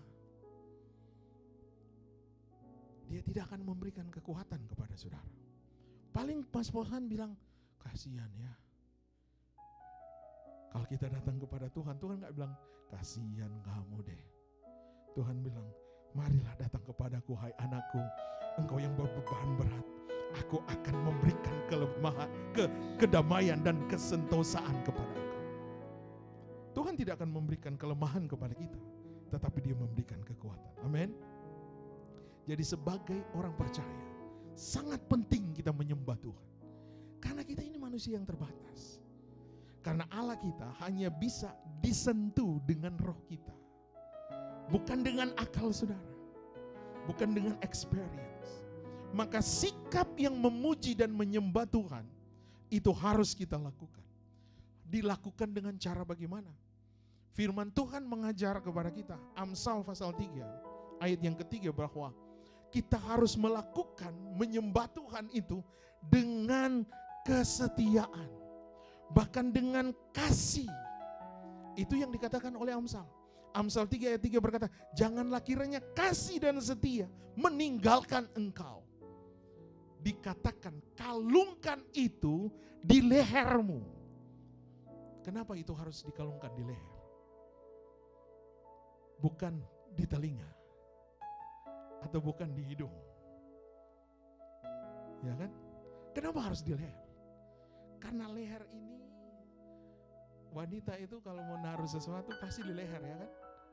Dia tidak akan memberikan kekuatan kepada saudara. Paling Mas Poshan bilang, kasihan ya. Kalau kita datang kepada Tuhan, Tuhan gak bilang, kasihan kamu deh. Tuhan bilang, marilah datang kepadaku hai anakku, engkau yang berbeban berat. Aku akan memberikan kedamaian dan kesentosaan kepada engkau. Tuhan tidak akan memberikan kelemahan kepada kita, tetapi Dia memberikan kekuatan. Amin. Jadi sebagai orang percaya, sangat penting kita menyembah Tuhan. Karena kita ini manusia yang terbatas. Karena Allah kita hanya bisa disentuh dengan roh kita. Bukan dengan akal saudara. Bukan dengan experience. Maka sikap yang memuji dan menyembah Tuhan, itu harus kita lakukan. Dilakukan dengan cara bagaimana? Firman Tuhan mengajar kepada kita, Amsal pasal 3, ayat yang ketiga, bahwa kita harus melakukan menyembah Tuhan itu dengan kesetiaan. Bahkan dengan kasih. Itu yang dikatakan oleh Amsal. Amsal 3 ayat 3 berkata, janganlah kiranya kasih dan setia meninggalkan engkau. Dikatakan kalungkan itu di lehermu. Kenapa itu harus dikalungkan di leher? Bukan di telinga. Atau bukan di hidung. Ya kan? Kenapa harus di leher? Karena leher ini, wanita itu kalau mau naruh sesuatu pasti di leher, ya kan?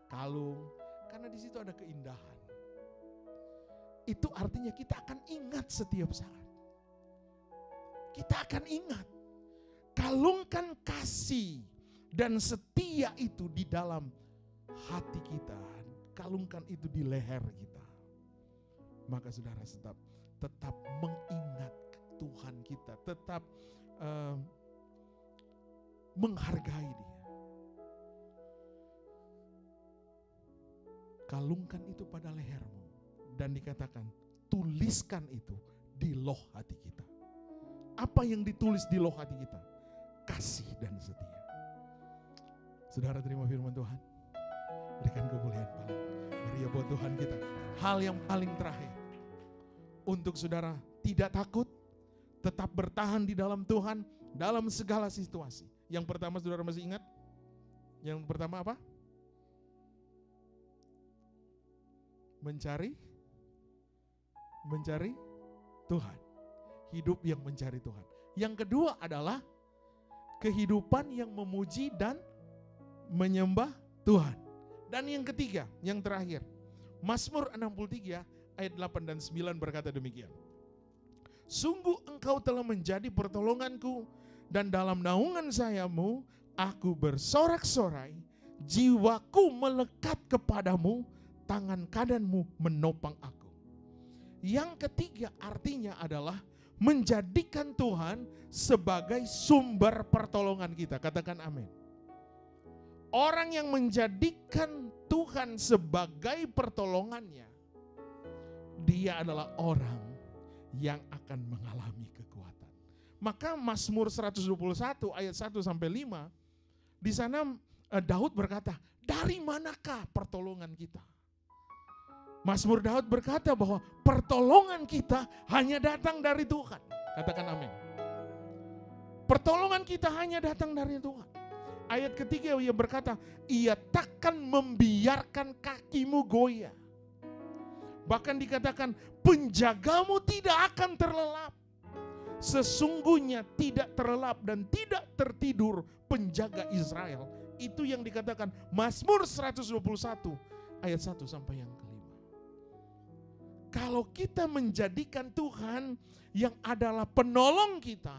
Kalung, karena di situ ada keindahan. Itu artinya kita akan ingat setiap saat. Kita akan ingat. Kalungkan kasih dan setia itu di dalam hati kita. Kalungkan itu di leher kita. Maka saudara tetap mengingat Tuhan kita, tetap menghargai Dia. Kalungkan itu pada lehermu dan dikatakan tuliskan itu di loh hati kita. Apa yang ditulis di loh hati kita? Kasih dan setia. Saudara terima firman Tuhan. Berikan kemuliaan paling. Mari ya buat Tuhan kita. Hal yang paling terakhir. Untuk saudara tidak takut, tetap bertahan di dalam Tuhan, dalam segala situasi. Yang pertama saudara masih ingat? Yang pertama apa? Mencari Tuhan. Hidup yang mencari Tuhan. Yang kedua adalah kehidupan yang memuji dan menyembah Tuhan. Dan yang ketiga, yang terakhir, Mazmur 63 ayat 8 dan 9 berkata demikian. Sungguh engkau telah menjadi pertolonganku, dan dalam naungan sayamu aku bersorak-sorai, jiwaku melekat kepadamu, tangan kananmu menopang aku. Yang ketiga artinya adalah menjadikan Tuhan sebagai sumber pertolongan kita. Katakan amin. Orang yang menjadikan Tuhan sebagai pertolongannya, dia adalah orang yang akan mengalami kekuatan. Maka Mazmur 121 ayat 1 sampai 5, di sana Daud berkata, dari manakah pertolongan kita? Mazmur Daud berkata bahwa pertolongan kita hanya datang dari Tuhan. Katakan amin. Pertolongan kita hanya datang dari Tuhan. Ayat ketiga ia berkata, ia takkan membiarkan kakimu goyah. Bahkan dikatakan, penjagamu tidak akan terlelap. Sesungguhnya tidak terlelap dan tidak tertidur penjaga Israel. Itu yang dikatakan Mazmur 121 ayat 1 sampai yang kelima. Kalau kita menjadikan Tuhan yang adalah penolong kita,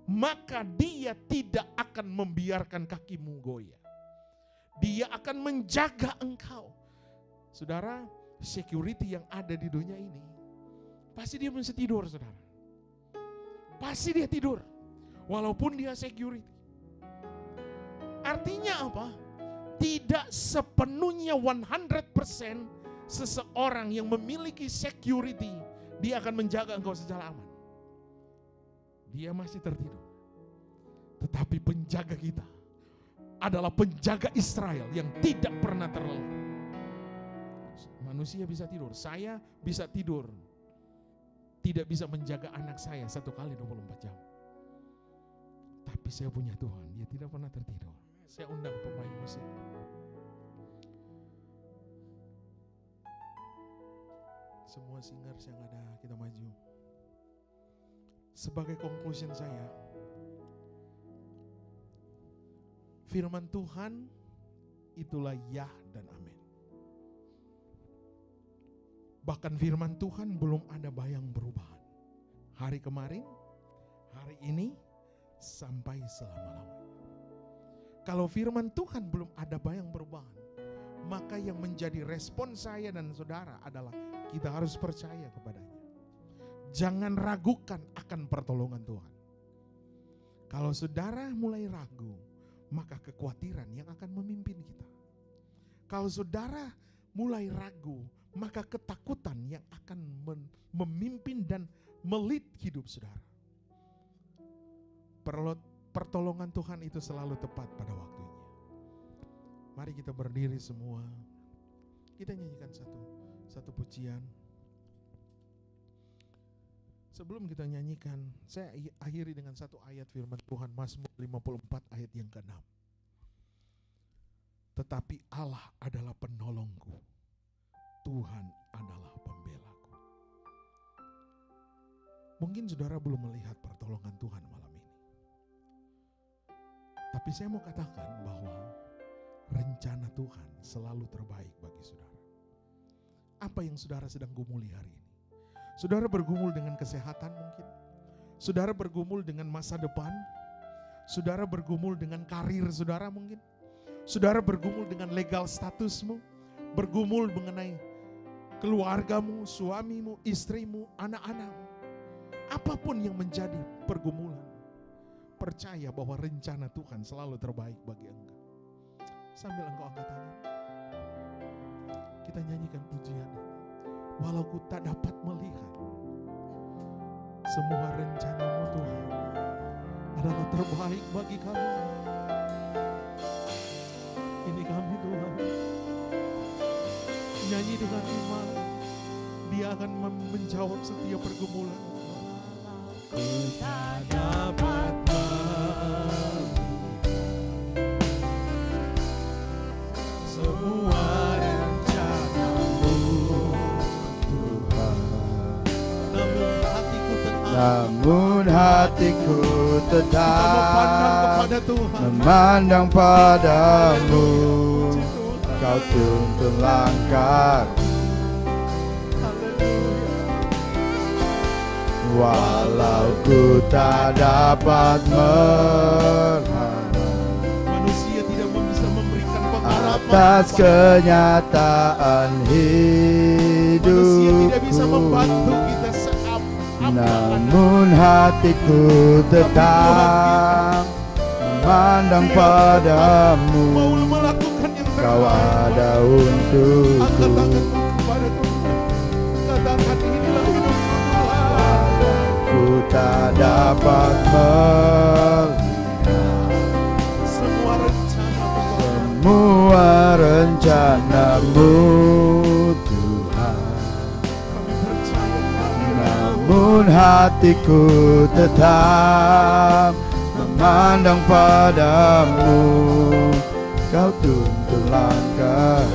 maka dia tidak akan membiarkan kakimu goyah. Dia akan menjaga engkau. Saudara, security yang ada di dunia ini, pasti dia mesti tidur, saudara. Pasti dia tidur, walaupun dia security. Artinya apa? Tidak sepenuhnya 100% seseorang yang memiliki security, dia akan menjaga engkau secara aman. Dia masih tertidur. Tetapi penjaga kita adalah penjaga Israel yang tidak pernah terlelap. Manusia bisa tidur, saya bisa tidur. Tidak bisa menjaga anak saya 1 kali 24 jam. Tapi saya punya Tuhan, dia tidak pernah tertidur. Saya undang pemain musik. Semua singers yang ada, kita maju. Sebagai conclusion saya, firman Tuhan itulah ya dan amin. Bahkan firman Tuhan belum ada bayang perubahan. Hari kemarin, hari ini, sampai selama-lamanya. Kalau firman Tuhan belum ada bayang perubahan, maka yang menjadi respon saya dan saudara adalah kita harus percaya kepadanya. Jangan ragukan akan pertolongan Tuhan. Kalau saudara mulai ragu, maka kekhawatiran yang akan memimpin kita. Kalau saudara mulai ragu, maka ketakutan yang akan memimpin dan melit hidup saudara. Pertolongan Tuhan itu selalu tepat pada waktunya. Mari kita berdiri semua. Kita nyanyikan satu pujian. Sebelum kita nyanyikan, saya akhiri dengan satu ayat firman Tuhan, Mazmur 54 ayat yang ke-6. Tetapi Allah adalah penolongku, Tuhan adalah pembelaku. Mungkin saudara belum melihat pertolongan Tuhan malam ini. Tapi saya mau katakan bahwa rencana Tuhan selalu terbaik bagi saudara. Apa yang saudara sedang gumuli hari ini? Saudara bergumul dengan kesehatan mungkin. Saudara bergumul dengan masa depan. Saudara bergumul dengan karir saudara mungkin. Saudara bergumul dengan legal statusmu. Bergumul mengenai keluargamu, suamimu, istrimu, anak-anakmu. Apapun yang menjadi pergumulan, percaya bahwa rencana Tuhan selalu terbaik bagi engkau. Sambil engkau angkat tangan, kita nyanyikan pujian. Walau ku tak dapat melihat, Semua rencana-Mu Tuhan adalah terbaik bagi kami. Ini kami Tuhan, nyanyi dengan iman, Dia akan menjawab setiap pergumulan. Ku tak dapat semua rencana-Mu Tuhan, namun hatiku tetap memandang padamu. Kau tuntun langkah, walau ku tak dapat meraba, manusia tidak bisa memberikan pengharapan atas kenyataan hidupku. Manusia tidak bisa membantu kita namun hatiku tetap memandang padamu. Kau ada untukku. Katakan inilah hidupku Tuhan. Ku tak dapat melihat semua rencana-Mu Tuhan, namun hatiku tetap memandang padamu. Kau tuntun langkah,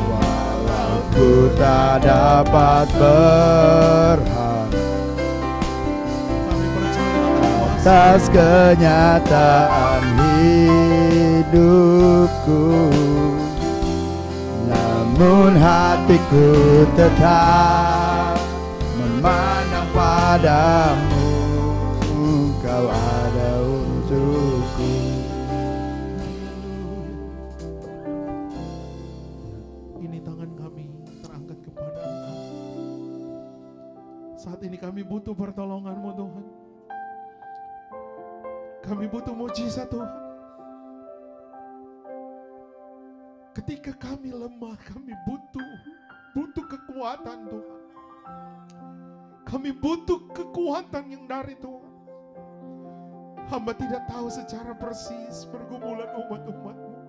walau ku tak dapat berharap atas kenyataan hidupku, namun hatiku tetap memandang padamu. Kau ada untukku. Ini tangan kami terangkat kepada Engkau. Saat ini kami butuh pertolongan-Mu Tuhan. Kami butuh mujizat Tuhan. Ketika kami lemah, kami butuh kekuatan Tuhan. Kami butuh kekuatan yang dari Tuhan. Hamba tidak tahu secara persis pergumulan umat-umat-Mu,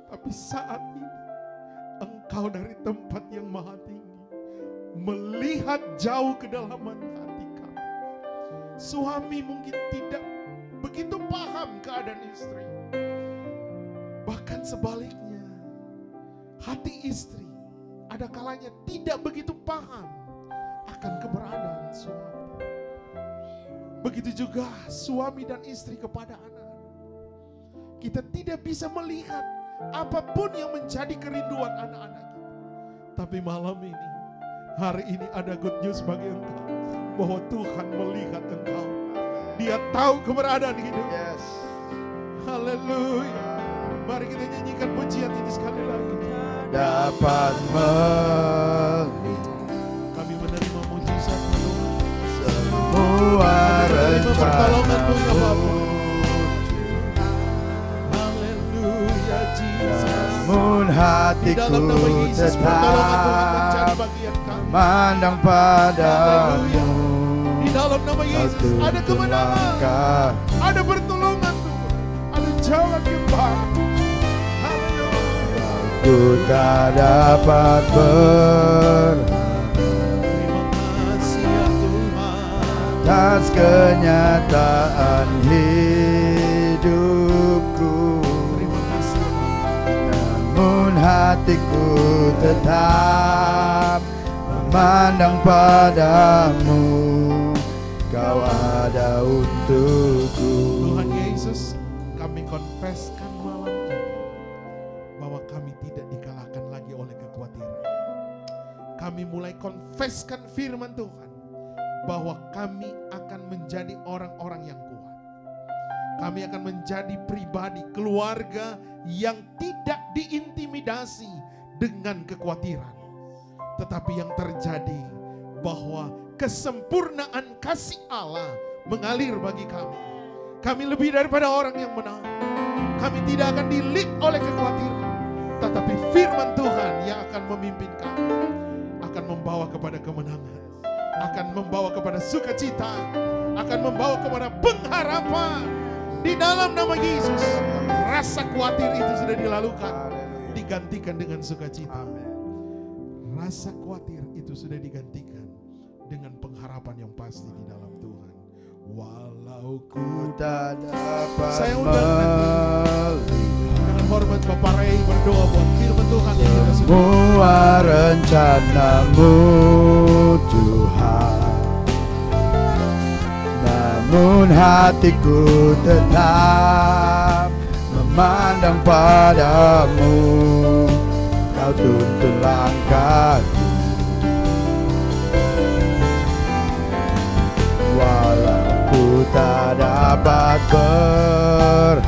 tapi saat ini Engkau dari tempat yang maha tinggi melihat jauh kedalaman hati kami. Suami mungkin tidak begitu paham keadaan istri, bahkan sebaliknya hati istri ada kalanya tidak begitu paham akan keberadaan suami. Begitu juga suami dan istri kepada anak-anak. Kita tidak bisa melihat apapun yang menjadi kerinduan anak-anak kita. Tapi malam ini, hari ini ada good news bagi engkau, bahwa Tuhan melihat engkau. Dia tahu keberadaan hidup. Yes. Haleluya. Mari kita nyanyikan pujian ini sekali lagi. Dapat kami menerima mujizat semua pertolongan-Mu ya Bapa. Haleluya Jesus. Namun hatiku tetap memandang padamu. Di dalam nama Yesus ada kemenangan, ada pertolongan Tuhan, ada jalan yang baru. Haleluya. Ku tak dapat atas kenyataan hidupku, namun hatiku tetap memandang padamu. Kau ada untukku. Tuhan Yesus, kami confesskan malam ini bahwa kami tidak dikalahkan lagi oleh kekhawatiran. Kami mulai confesskan firman Tuhan bahwa kami akan menjadi orang-orang yang kuat. Kami akan menjadi pribadi, keluarga yang tidak diintimidasi dengan kekhawatiran. Tetapi yang terjadi bahwa kesempurnaan kasih Allah mengalir bagi kami. Kami lebih daripada orang yang menang. Kami tidak akan di-lead oleh kekhawatiran, tetapi firman Tuhan yang akan memimpin kami. akan membawa kepada kemenangan, akan membawa kepada sukacita, akan membawa kepada pengharapan. Di dalam nama Yesus, rasa khawatir itu sudah dilalukan, digantikan dengan sukacita. Rasa khawatir itu sudah digantikan dengan pengharapan yang pasti di dalam Tuhan. Walau ku tak dapat Saya undang dengan hormat Bapak Ray berdoa buat firman Tuhan yang kita sudah. semua rencanamu Tuhan, namun hatiku tetap memandang padamu. Kau tuntun langkahku, walau ku tak dapat berharap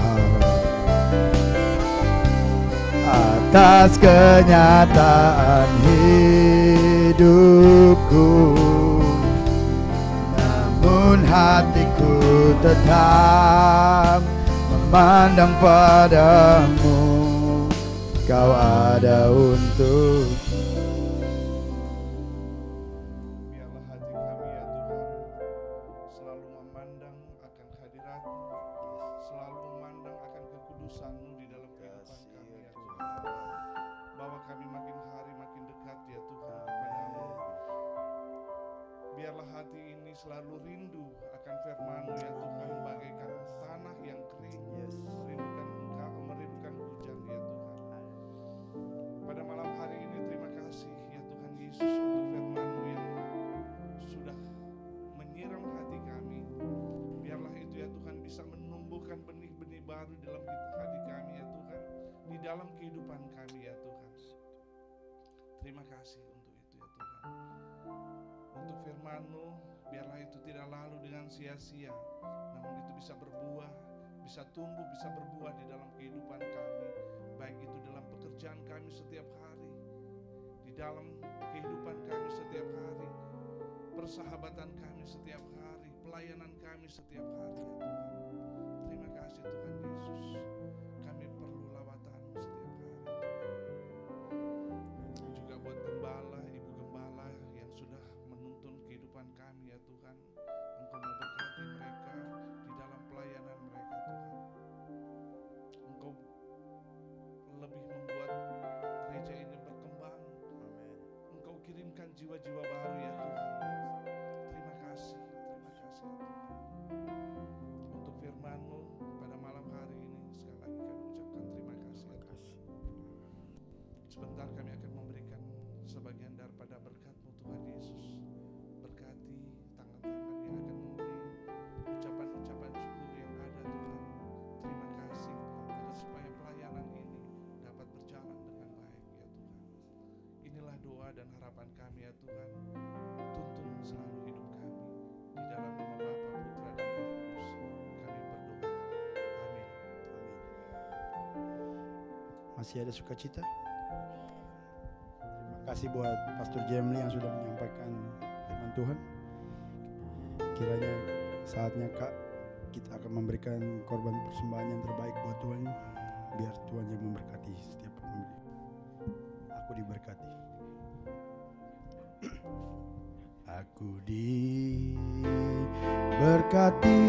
atas kenyataan hidupku, namun hatiku tetap memandang padamu. Kau ada untuk. Biarlah hati kami ya Tuhan selalu memandang akan hadirat-Mu, selalu memandang akan kekudusan-Mu di dalam kehidupan kami ya Tuhan. Bahwa kami makin hari makin dekat ya Tuhan kepadamu. Biarlah hati ini selalu rindu akan firman-Mu ya Tuhan, bagaikan tanah yang kering, merindukan Engkau, merindukan hujan ya Tuhan. Pada malam hari ini terima kasih ya Tuhan Yesus untuk firman-Mu yang sudah menyiram hati kami. Biarlah itu ya Tuhan bisa menumbuhkan benih-benih baru dalam hati kami ya Tuhan, di dalam kehidupan kami ya Tuhan. Terima kasih untuk itu ya Tuhan. Untuk firman-Mu, biarlah itu tidak lalu dengan sia-sia, namun itu bisa berbuah, bisa tumbuh, bisa berbuah di dalam kehidupan kami, baik itu dalam pekerjaan kami setiap hari, di dalam kehidupan kami setiap hari, persahabatan kami setiap hari, pelayanan kami setiap hari ya Tuhan. Terima kasih Tuhan Yesus, kami perlu lawatan-Mu setiap hari. Juga buat gembala, ibu gembala yang sudah menuntun kehidupan kami ya Tuhan, Engkau memberkati mereka di dalam pelayanan mereka Tuhan. Engkau lebih membuat gereja ini berkembang. Engkau kirimkan jiwa-jiwa baru ya Tuhan. Terima kasih ya Tuhan. Untuk firman-Mu pada malam hari ini, sekali lagi kami ucapkan terima kasih ya Tuhan. Sebentar kami akan memberikan sebagian daripada berkat-Mu Tuhan Yesus. Berkati tangan-tangan yang akan memberi ucapan-ucapan syukur yang ada Tuhan. Terima kasih agar supaya pelayanan ini dapat berjalan dengan baik ya Tuhan. Inilah doa dan harapan kami ya Tuhan. Tuntun selalu hidup kami. Di dalam nama Bapa, Putra dan Roh Kudus kami berdoa. Amin. Masih ada sukacita? Terima kasih buat Pastor Jemli yang sudah menyampaikan firman Tuhan. Kiranya saatnya Kak, kita akan memberikan korban persembahan yang terbaik buat Tuhan. Biar Tuhan yang memberkati setiap pemberi. Aku diberkati. Aku diberkati,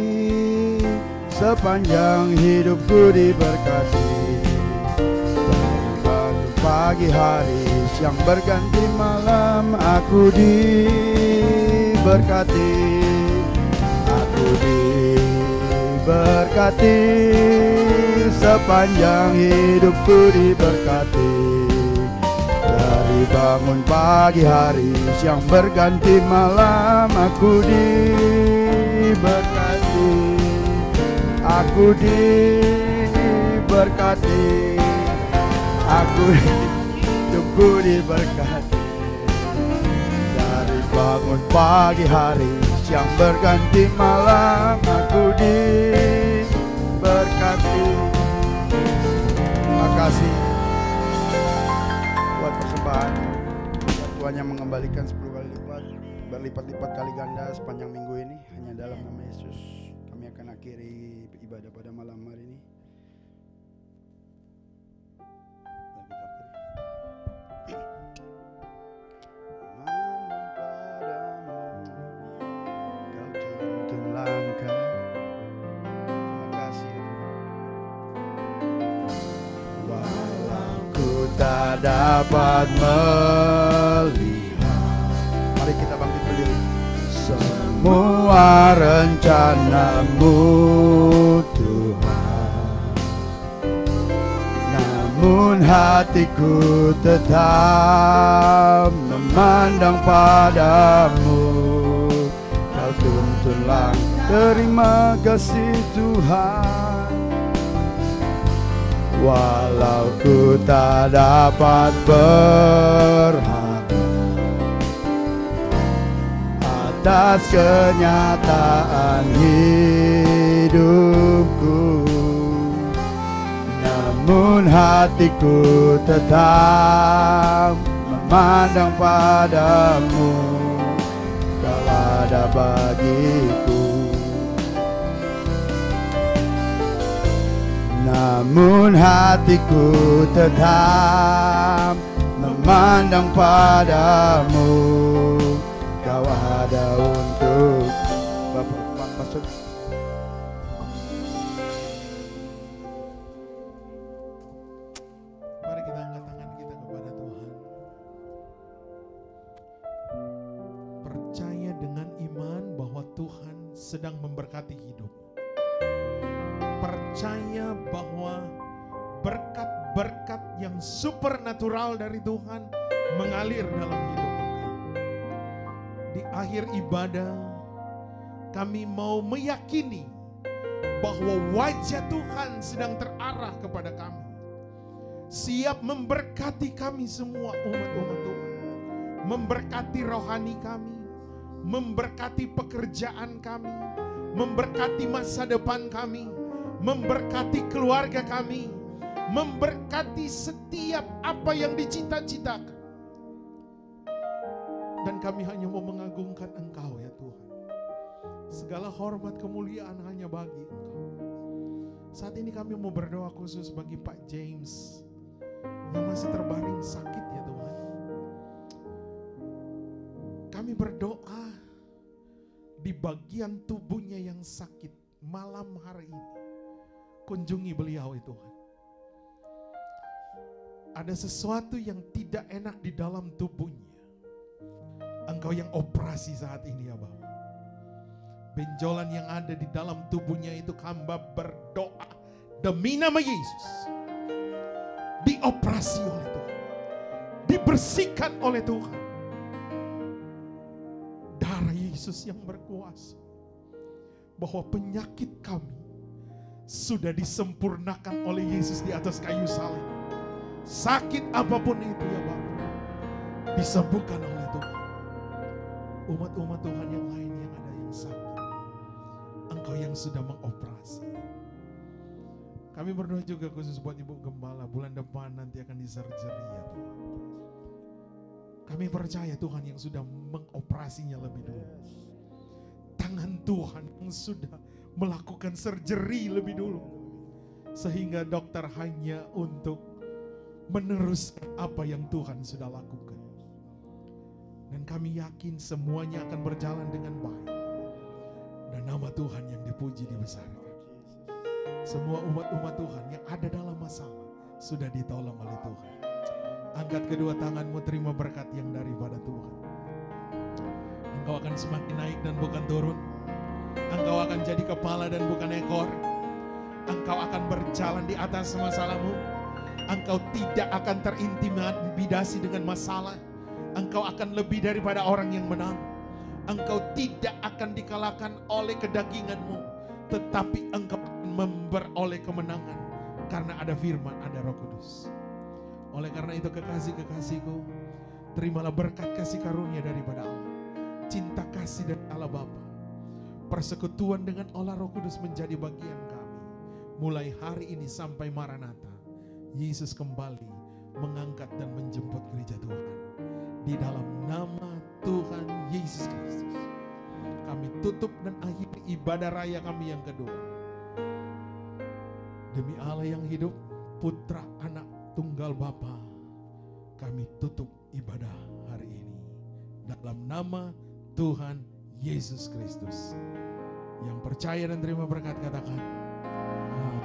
sepanjang hidupku diberkati. Dari pagi hari, siang berganti malam, aku diberkati. Aku diberkati, sepanjang hidupku diberkati. Dari bangun pagi hari, siang berganti malam, aku diberkati. Aku diberkati, aku hidupku diberkati. Dari bangun pagi hari, siang berganti malam, aku diberkati. Terima kasih buat persembahan. Tuhan yang mengembalikan 10 kali lipat, berlipat-lipat kali ganda sepanjang minggu ini. Hanya dalam nama Yesus kami akan akhiri ibadah pada malam hari ini. Lagu terakhir. tak dapat melihat. Mari kita bangkit berdiri. Semua rencana-Mu Tuhan, namun hatiku tetap memandang padamu. Kau tuntunlah, terima kasih Tuhan. Walau ku tak dapat berharap atas kenyataan hidupku, namun hatiku tetap memandang padamu. Kau ada bagiku. Namun hatiku tetap memandang padamu. Kau ada untuk Bapak Pastor. Mari kita angkat tangan kita kepada Tuhan. Percaya dengan iman bahwa Tuhan sedang memberkati hidup. Percaya bahwa berkat-berkat yang supernatural dari Tuhan mengalir dalam hidup engkau. Di akhir ibadah, kami mau meyakini bahwa wajah Tuhan sedang terarah kepada kami. Siap memberkati kami semua umat-umat Tuhan. Memberkati rohani kami, memberkati pekerjaan kami, memberkati masa depan kami, memberkati keluarga kami, memberkati setiap apa yang dicita-citakan. Dan kami hanya mau mengagungkan Engkau ya Tuhan. Segala hormat kemuliaan hanya bagi Engkau. Saat ini kami mau berdoa khusus bagi Pak James yang masih terbaring sakit ya Tuhan. Kami berdoa di bagian tubuhnya yang sakit malam hari ini. Kunjungi beliau ya Tuhan. Ada sesuatu yang tidak enak di dalam tubuhnya. Engkau yang operasi saat ini ya Bapa. Benjolan yang ada di dalam tubuhnya itu hamba berdoa demi nama Yesus. Dioperasi oleh Tuhan. Dibersihkan oleh Tuhan. Darah Yesus yang berkuasa. Bahwa penyakit kami sudah disempurnakan oleh Yesus di atas kayu salib. Sakit apapun itu ya Bapa, disembuhkan oleh Tuhan. Umat-umat Tuhan yang lain yang ada yang sakit, Engkau yang sudah mengoperasi. Kami berdoa juga khusus buat Ibu Gembala, bulan depan nanti akan disurgery ya Tuhan. Kami percaya Tuhan yang sudah mengoperasinya lebih dulu. Tangan Tuhan yang sudah melakukan surgery lebih dulu. Sehingga dokter hanya untuk meneruskan apa yang Tuhan sudah lakukan. Dan kami yakin semuanya akan berjalan dengan baik. Dan nama Tuhan yang dipuji dibesarkan. Semua umat-umat Tuhan yang ada dalam masalah sudah ditolong oleh Tuhan. Angkat kedua tanganmu, terima berkat yang daripada Tuhan. Engkau akan semakin naik dan bukan turun. Engkau akan jadi kepala dan bukan ekor. Engkau akan berjalan di atas masalahmu. Engkau tidak akan terintimidasi dengan masalah. Engkau akan lebih daripada orang yang menang. Engkau tidak akan dikalahkan oleh kedaginganmu, tetapi engkau akan memperoleh kemenangan karena ada firman, ada Roh Kudus. Oleh karena itu kekasih-kekasihku, terimalah berkat kasih karunia daripada Allah. Cinta kasih dari Allah Bapa. Persekutuan dengan Allah Roh Kudus menjadi bagian kami. Mulai hari ini sampai Maranatha, Yesus kembali mengangkat dan menjemput gereja Tuhan. Di dalam nama Tuhan Yesus Kristus, kami tutup dan akhiri ibadah raya kami yang kedua. Demi Allah yang hidup, Putra Anak Tunggal Bapa, kami tutup ibadah hari ini. Dalam nama Tuhan Yesus Kristus. Yang percaya dan terima berkat katakan amin.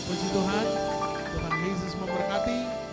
Puji Tuhan, Tuhan Yesus memberkati.